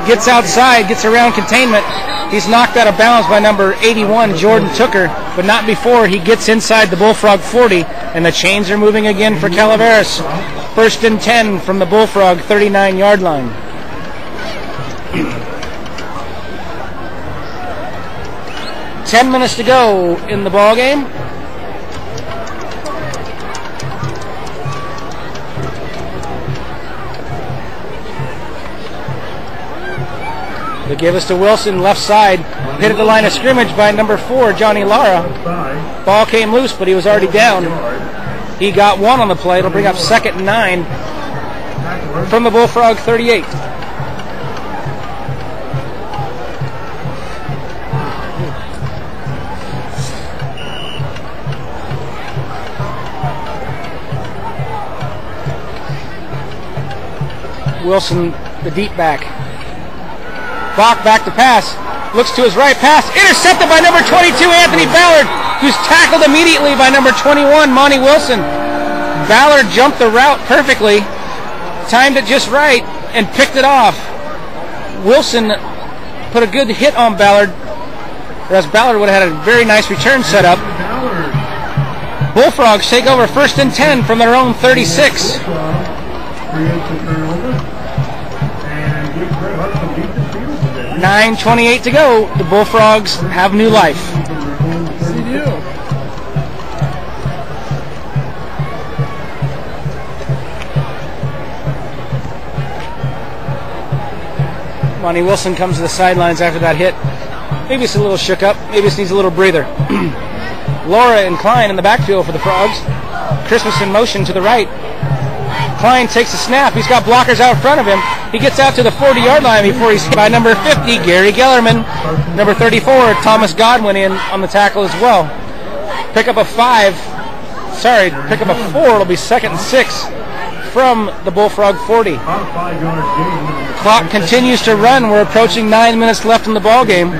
gets outside, gets around containment. He's knocked out of bounds by number 81, Jordan Tooker, but not before he gets inside the Bullfrog 40, and the chains are moving again for Calaveras. 1st and 10 from the Bullfrog 39-yard line. Ten minutes to go in the ball game. They give us to Wilson, left side. Hit at the line of scrimmage by number 4, Johnny Lara. Ball came loose, but he was already down. He got 1 on the play. It'll bring up 2nd and 9 from the Bullfrog 38. Wilson, the deep back. Bach back to pass. Looks to his right, pass. Intercepted by number 22, Anthony Ballard, who's tackled immediately by number 21, Monty Wilson. Ballard jumped the route perfectly, timed it just right, and picked it off. Wilson put a good hit on Ballard, whereas Ballard would have had a very nice return setup. Bullfrogs take over 1st and 10 from their own 36. 9:28 to go. The Bullfrogs have new life. They do. Monty Wilson comes to the sidelines after that hit. Maybe it's a little shook up. Maybe it needs a little breather. Laura and Klein in the backfield for the Frogs. Christmas in motion to the right. Klein takes a snap. He's got blockers out in front of him. He gets out to the 40-yard line before he's hit by number 50, Gary Gellerman. Number 34, Thomas Godwin in on the tackle as well. Pick up a 4. It'll be 2nd and 6 from the Bullfrog 40. Clock continues to run. We're approaching 9 minutes left in the ball game.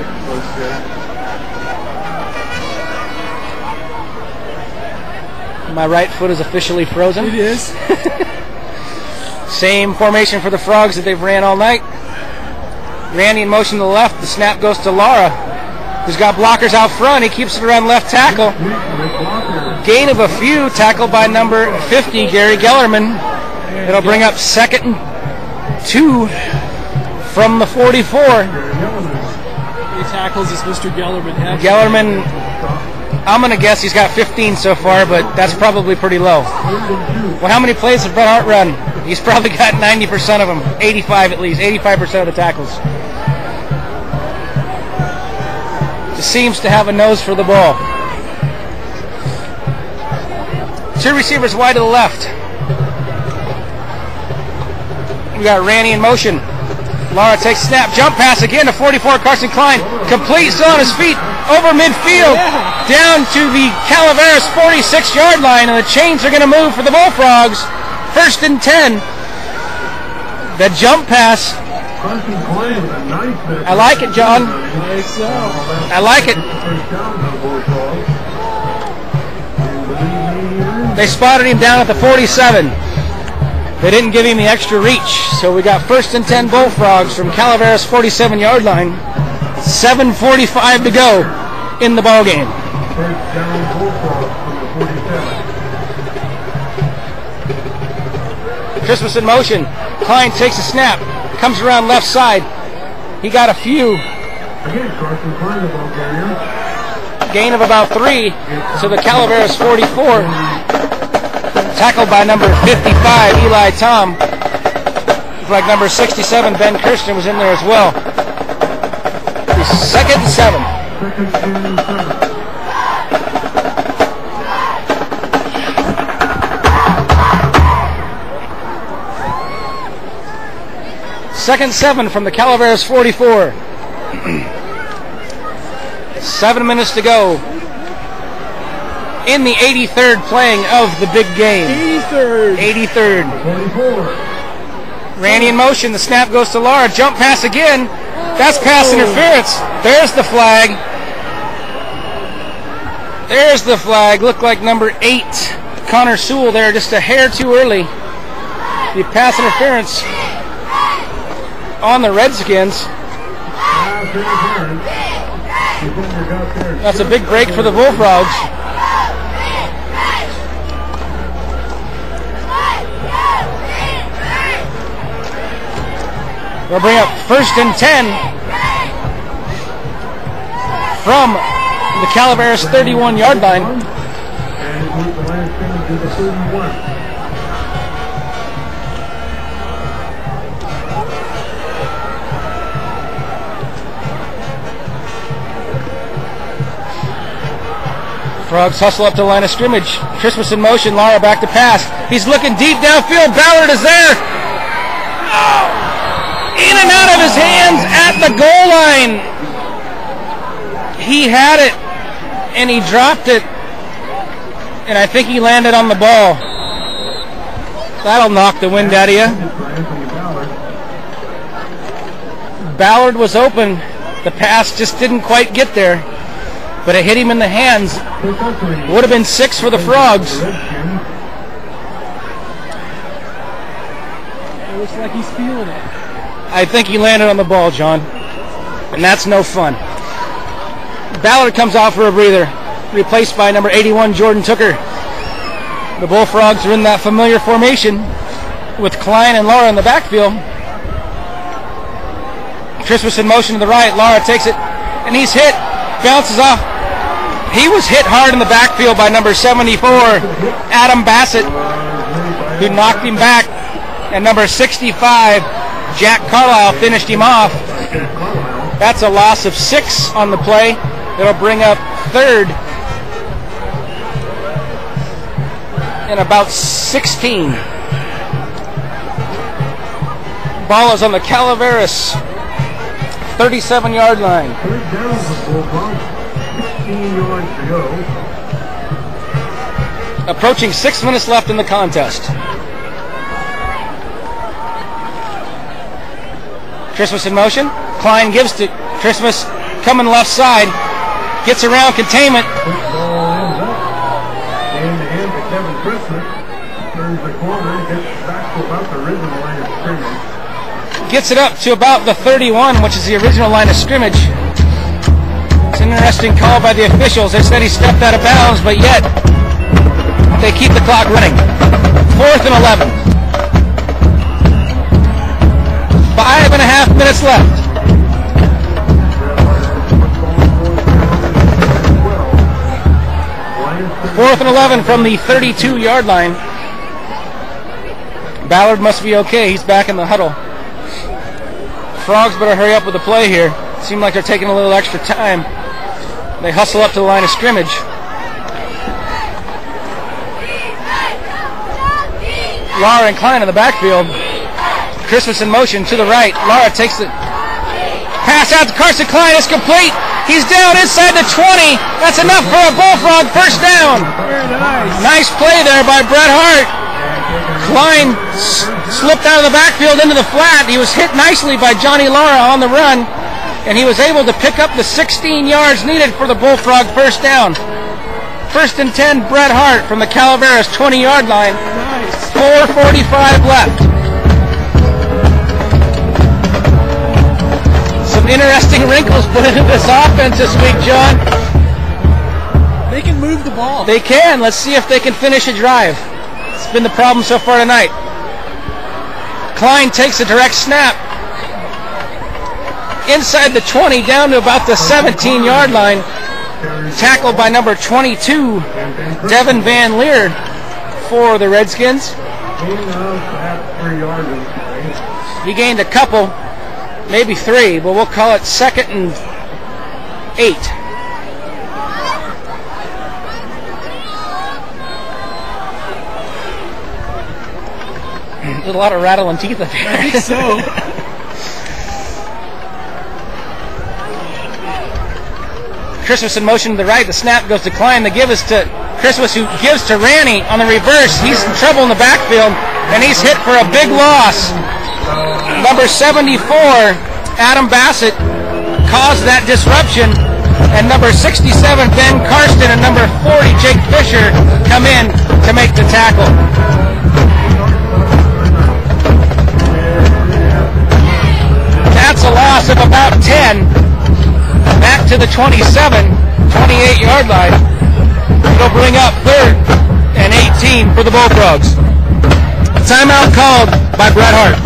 My right foot is officially frozen. It is. Same formation for the Frogs that they've ran all night. Randy in motion to the left. The snap goes to Lara, who's got blockers out front. He keeps it around left tackle. Gain of a few, tackled by number 50, Gary Gellerman. It'll bring up 2nd and 2 from the 44. He tackles as Mr. Gellerman has. Gellerman, I'm going to guess he's got 15 so far, but that's probably pretty low. Well, how many plays has Bret Hart run? He's probably got 90% of them, 85 at least, 85% of the tackles. Just seems to have a nose for the ball. 2 receivers wide to the left. We got Randy in motion. Lara takes snap, jump pass again to 44, Carson Klein. Complete, still on his feet, over midfield, down to the Calaveras 46-yard line, and the chains are going to move for the Bullfrogs. 1st and 10. The jump pass. I like it, John. I like it. They spotted him down at the 47. They didn't give him the extra reach, so we got 1st and 10 Bullfrogs from Calaveras 47-yard line. 7:45 to go in the ball game. Christmas in motion. Klein takes a snap, comes around left side. He got a few. Gain of about 3 to the Calaveras 44. Tackled by number 55, Eli Tom. Looks like number 67, Ben Kirsten, was in there as well. 2nd and 7. 2nd and 7 from the Calaveras 44. 7 minutes to go in the 83rd playing of the big game. 83rd. Randy in motion. The snap goes to Lara. Jump pass again. That's pass interference. There's the flag. There's the flag. Looked like number 8, Connor Sewell there, just a hair too early. The pass interference on the Redskins. That's a big break for the Bullfrogs. They'll bring up 1st and 10 from the Calaveras 31-yard line. Frogs hustle up to the line of scrimmage. Christmas in motion. Lara back to pass. He's looking deep downfield. Ballard is there. Oh! In and out of his hands at the goal line. He had it, and he dropped it, and I think he landed on the ball. That'll knock the wind out of you. Ballard was open. The pass just didn't quite get there, but it hit him in the hands. Would have been 6 for the Frogs. It looks like he's feeling it. I think he landed on the ball, John, and that's no fun. Ballard comes out for a breather, replaced by number 81, Jordan Tooker. The Bullfrogs are in that familiar formation with Klein and Lara in the backfield. Christmas in motion to the right. Lara takes it, and he's hit. Bounces off. He was hit hard in the backfield by number 74, Adam Bassett, who knocked him back, and number 65, Jack Carlisle, finished him off. That's a loss of 6 on the play. It'll bring up 3rd and about 16. Ball is on the Calaveras 37-yard line. 3rd down for the Bullfrogs. 16 yards to go. Approaching 6 minutes left in the contest. Christmas in motion. Klein gives to Christmas, coming left side. Gets around containment. Ball ends up in the hands of Kevin the corner, gets back to about the original line of scrimmage. Gets it up to about the 31, which is the original line of scrimmage. It's an interesting call by the officials. They said he stepped out of bounds, but yet they keep the clock running. 4th and 11. 5.5 minutes left. 4th and 11 from the 32-yard line. Ballard must be okay. He's back in the huddle. Frogs better hurry up with the play here. Seem like they're taking a little extra time. They hustle up to the line of scrimmage. Lara and Klein in the backfield. Christmas in motion to the right. Lara takes the pass out to Carson Klein. It's complete. He's down inside the 20. That's enough for a Bullfrog first down. Very nice. Nice play there by Bret Hart. Klein slipped out of the backfield into the flat. He was hit nicely by Johnny Lara on the run, and he was able to pick up the 16 yards needed for the Bullfrog first down. 1st and 10, Bret Hart from the Calaveras 20-yard line. Nice. 4:45 left. Some interesting wrinkles put into this offense this week, John. They can move the ball. They can. Let's see if they can finish a drive. It's been the problem so far tonight. Klein takes a direct snap. Inside the 20, down to about the 17-yard line. Tackled by number 22, Devin Van Leer for the Redskins. He gained a couple, maybe 3, but we'll call it 2nd and 8. There's a lot of rattling teeth up here. I think so. Christmas in motion to the right. The snap goes to Klein. The give is to Christmas, who gives to Ranny on the reverse. He's in trouble in the backfield, and he's hit for a big loss. Number 74, Adam Bassett, caused that disruption, and number 67, Ben Karsten, and number 40, Jake Fisher, come in to make the tackle. That's a loss of about 10. Back to the 28-yard line. It'll bring up 3rd and 18 for the Bullfrogs. Timeout called by Bret Hart.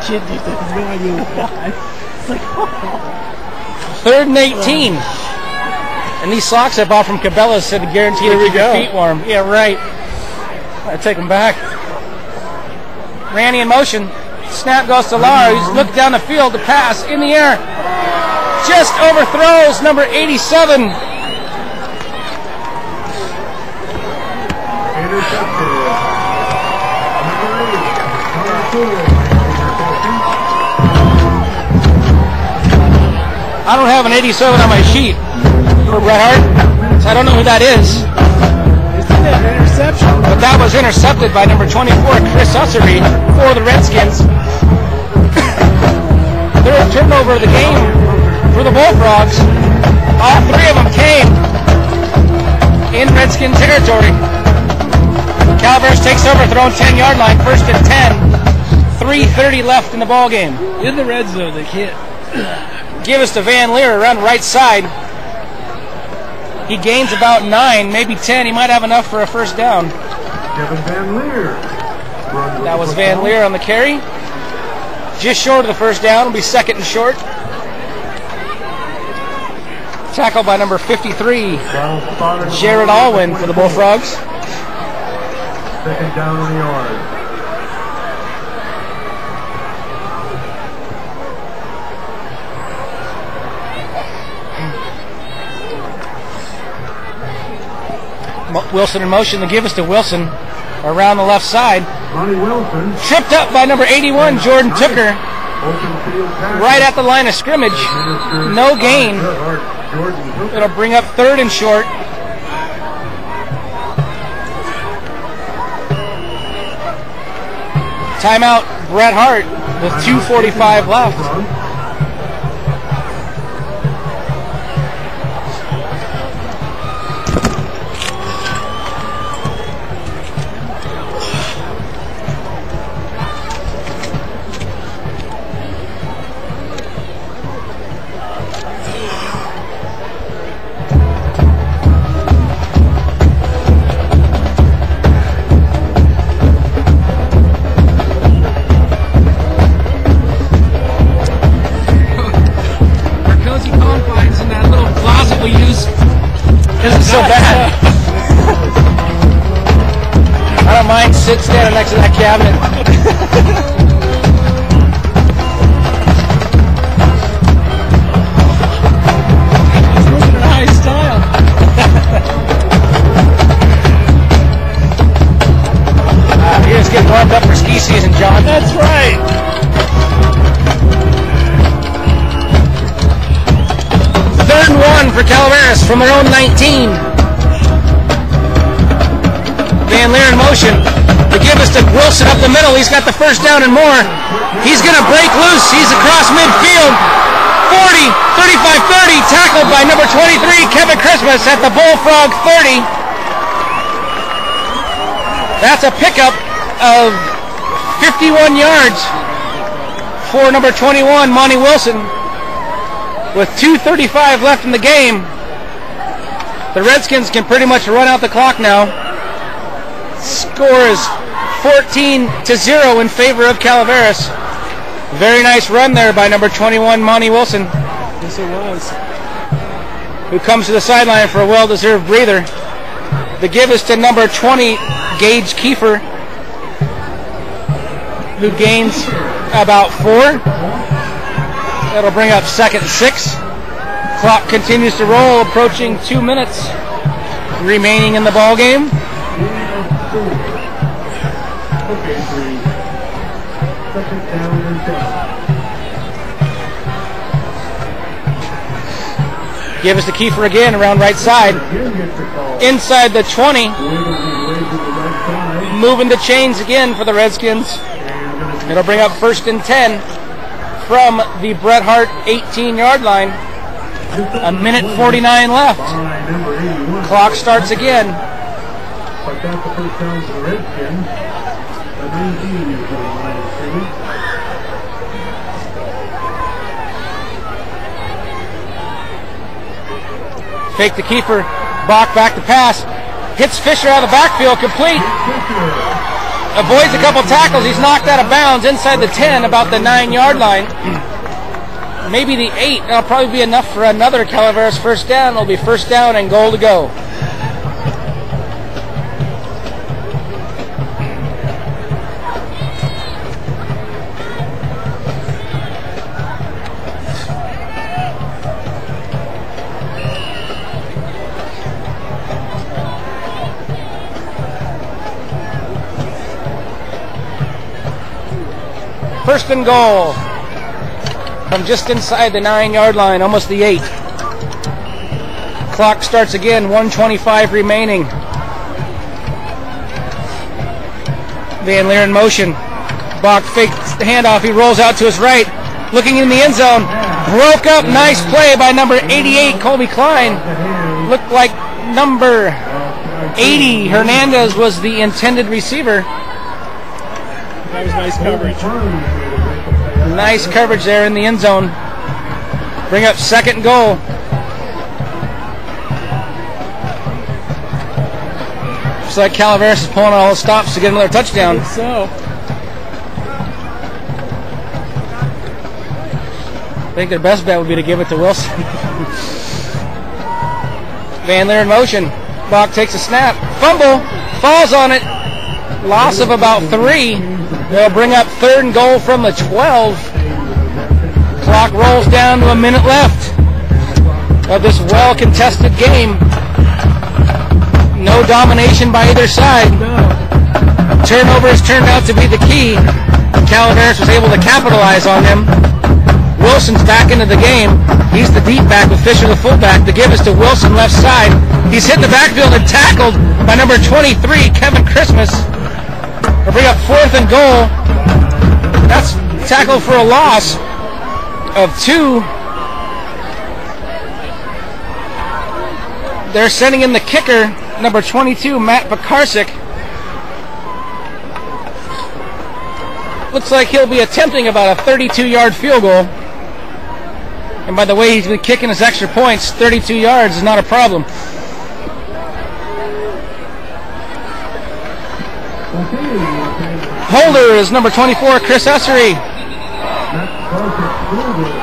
Kid just has no idea why. It's like, oh. 3rd and 18. And these socks I bought from Cabela's said guaranteed to keep your feet warm. Yeah, right. I take them back. Randy in motion. Snap goes to Lara. He's looked down the field to pass in the air. Just overthrows number 87. I don't have an 87 on my sheet for Bret Hart, so I don't know who that is. Isn't that an interception? But that was intercepted by number 24, Chris Ussery, for the Redskins. 3rd turnover of the game for the Bullfrogs. All 3 of them came in Redskin territory. Calaveras takes over, throwing 10-yard line, 1st and 10. 3:30 left in the ball game. In the red zone, they can't. Give us to Van Leer around right side. He gains about 9, maybe 10. He might have enough for a first down. Kevin Van Leer. That was Van Leer on the carry. Just short of the first down. It'll be 2nd and short. Tackled by number 53, Ball spotted. Jared Alwyn for the Bullfrogs. Second down on the yard. Wilson in motion. The give us to Wilson around the left side. Monty Wilson. Tripped up by number 81, Jordan Tooker, Open field tackle. right at the line of scrimmage. No gain. Jordan Hooker. It'll bring up third and short. Timeout, Bret Hart with 2:45 left. So bad. I don't mind standing next to that cabinet. It's moving in high style. You're just getting warmed up for ski season, John. That's right. Third and 1 for Calaveras from their own 19. Van Leer in motion. The give us to Wilson up the middle. He's got the first down and more. He's going to break loose. He's across midfield. 40, 35, 30. Tackled by number 23, Kevin Christmas at the Bullfrog 30. That's a pickup of 51 yards for number 21, Monty Wilson. With 2:35 left in the game, the Redskins can pretty much run out the clock now. Score is 14-0 in favor of Calaveras. Very nice run there by number 21, Monty Wilson. Yes, it was. Who comes to the sideline for a well-deserved breather. The give is to number 20, Gage Kiefer, who gains about 4. That'll bring up second and 6. Clock continues to roll, approaching 2 minutes remaining in the ball game. Okay, 3. Second down and 10. Give us the Kiefer again around right side. Again gets the call. Inside the 20. Williams is way to the right side. Moving the chains again for the Redskins. And going to be It'll bring up first and 10 from the Bret Hart 18-yard line. A minute 49 left. by number 81. Clock starts again. But that's the first down for the Redskins. The 19 is on the line of scrimmage. Fake the Kiefer. Bach back to pass. Hits Fisher out of the backfield. Complete. Avoids a couple tackles. He's knocked out of bounds inside the 10, about the 9-yard line. Maybe the 8. That'll probably be enough for another Calaveras first down. It'll be first down and goal to go. First and goal from just inside the 9-yard line, almost the 8. Clock starts again, 1:25 remaining. Van Leer in motion. Bach fakes the handoff. He rolls out to his right, looking in the end zone. Broke up, nice play by number 88, Colby Klein. Looked like number 80, Hernandez, was the intended receiver. That was nice coverage. Nice coverage there in the end zone. Bring up second and goal. Looks like Calaveras is pulling all the stops to get another touchdown. I think so. I think their best bet would be to give it to Wilson. Van Leer in motion. Bach takes a snap. Fumble. Falls on it. Loss of about 3. They'll bring up 3rd and goal from the 12. Clock rolls down to a minute left of this well-contested game. No domination by either side. Turnovers turned out to be the key. Calaveras was able to capitalize on them. Wilson's back into the game. He's the deep back with Fisher the fullback. The give is to Wilson left side. He's hit the backfield and tackled by number 23, Kevin Christmas. They'll bring up 4th and goal. That's tackled for a loss of 2. They're sending in the kicker, number 22, Matt Pekarsik. Looks like he'll be attempting about a 32-yard field goal. And by the way he's been kicking his extra points, 32 yards is not a problem. Holder is number 24, Chris Ussery.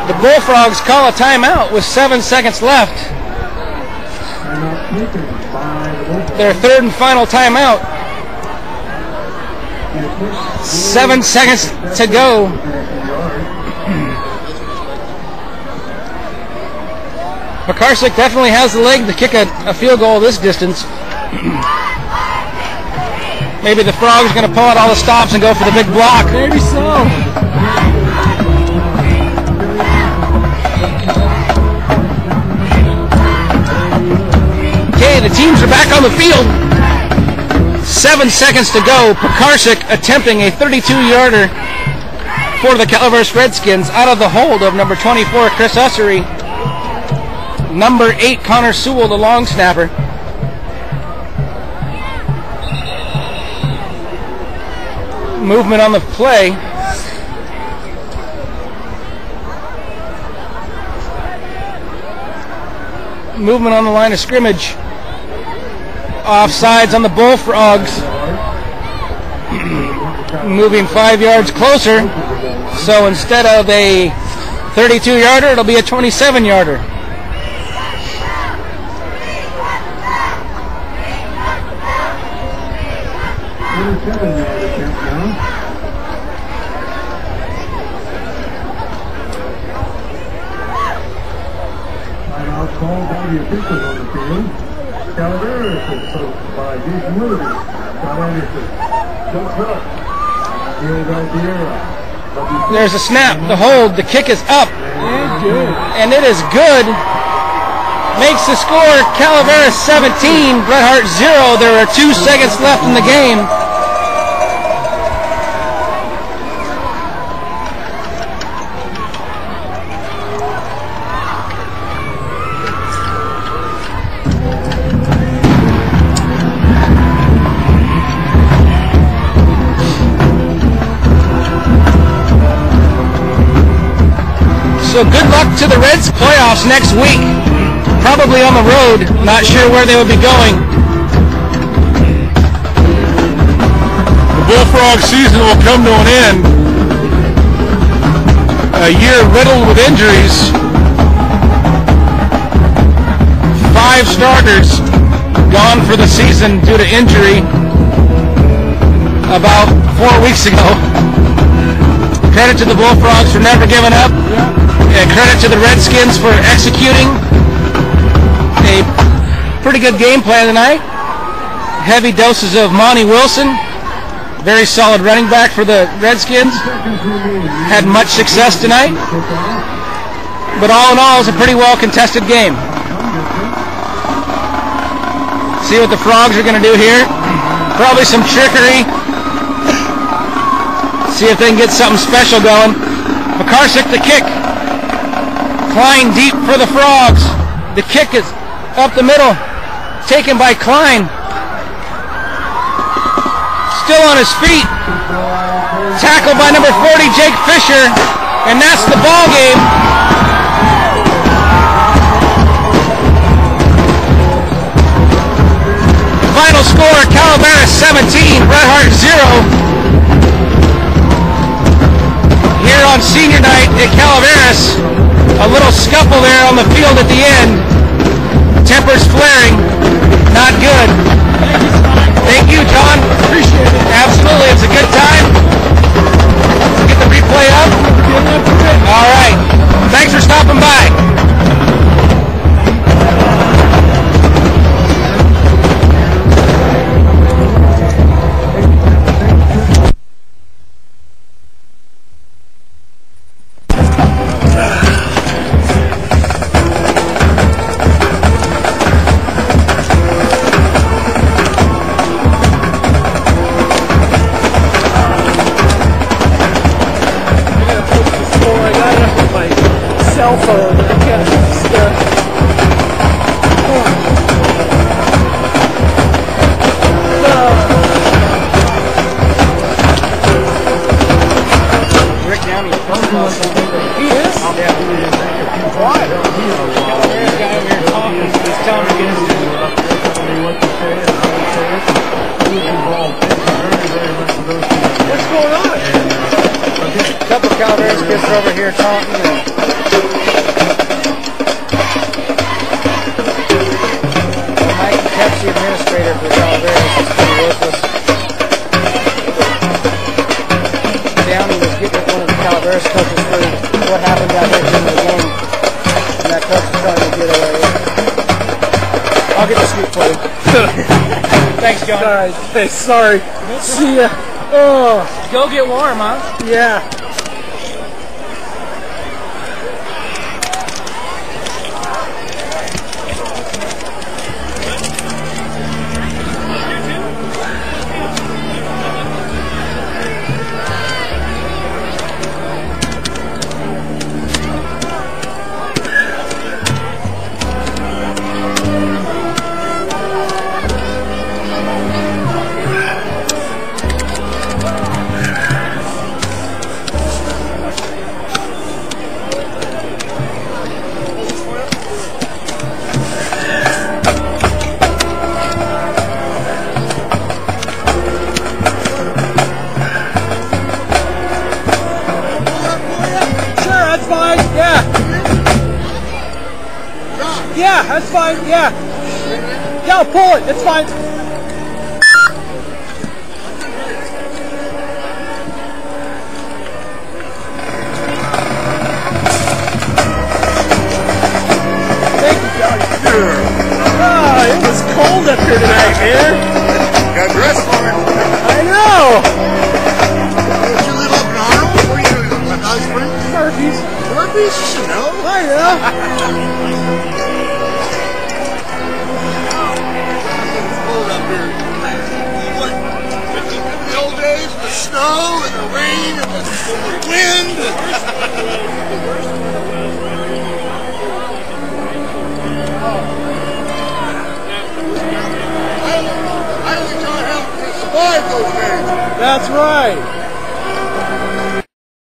The Bullfrogs call a timeout with 7 seconds left. Their 3rd and final timeout. 7 seconds to go. Pekarsik definitely has the leg to kick a field goal this distance. Maybe the Frogs are going to pull out all the stops and go for the big block. Maybe so. Okay, the teams are back on the field. 7 seconds to go. Pekarsik attempting a 32-yarder for the Calaveras Redskins out of the hold of number 24, Chris Ussery. Number 8, Connor Sewell, the long snapper. Movement on the play. Movement on the line of scrimmage. Offsides on the Bullfrogs. Moving 5 yards closer. So instead of a 32-yarder, it'll be a 27-yarder. Called by the officials on the field. Calaveras is coached by Jason Willoughby, Scott Anderson, Chuck Huck, Gil Valdiera. There's a snap, the hold, the kick is up. And it is good. Makes the score Calaveras 17, Bret Hart 0. There are 2 seconds left in the game. So good luck to the Reds playoffs next week. Probably on the road. Not sure where they will be going. The Bullfrog season will come to an end. A year riddled with injuries. 5 starters gone for the season due to injury about 4 weeks ago. Credit to the Bullfrogs for never giving up. And credit to the Redskins for executing a pretty good game plan tonight. Heavy doses of Monty Wilson. Very solid running back for the Redskins. Had much success tonight. But all in all, it was a pretty well contested game. See what the Frogs are going to do here. Probably some trickery. See if they can get something special going. Pekarsik the kick. Klein deep for the Frogs. The kick is up the middle. Taken by Klein. Still on his feet. Tackled by number 40, Jake Fisher. And that's the ball game. Final score, Calaveras 17, Bret Hart 0. Here on senior night at Calaveras, a little scuffle there on the field at the end. Tempers flaring. Not good. Thank you, John. Appreciate it. Absolutely. It's a good time. Get the replay up. All right. Thanks for stopping by. Cell phone. I can't stuff. Rick Downey is He is? Why? There's a guy over here talking. He's telling me to get his What's going on? A couple of Calaveras kids are over here talking. Mike Pepsi, administrator for Calaveras, is pretty worthless. Downey was getting at one of the Calaveras coaches for what happened out there during the game. And that coach was trying to get away. I'll get the scoop for you. Thanks, John. Alright, hey, sorry. See ya. Oh, Go get warm, huh? yeah. Yeah, that's fine. Yeah. Yeah, I'll pull it. It's fine. Thank you, Johnny. Ah, it was cold up here tonight, man. Got dressed for it. I know. Don't you live up in Arnold? Where you live? In High Springs? Murphy's. Murphy's? You should know. I know. Cold up here. What? The old days, the snow and the rain and the wind. I only taught how to survive those days. That's right.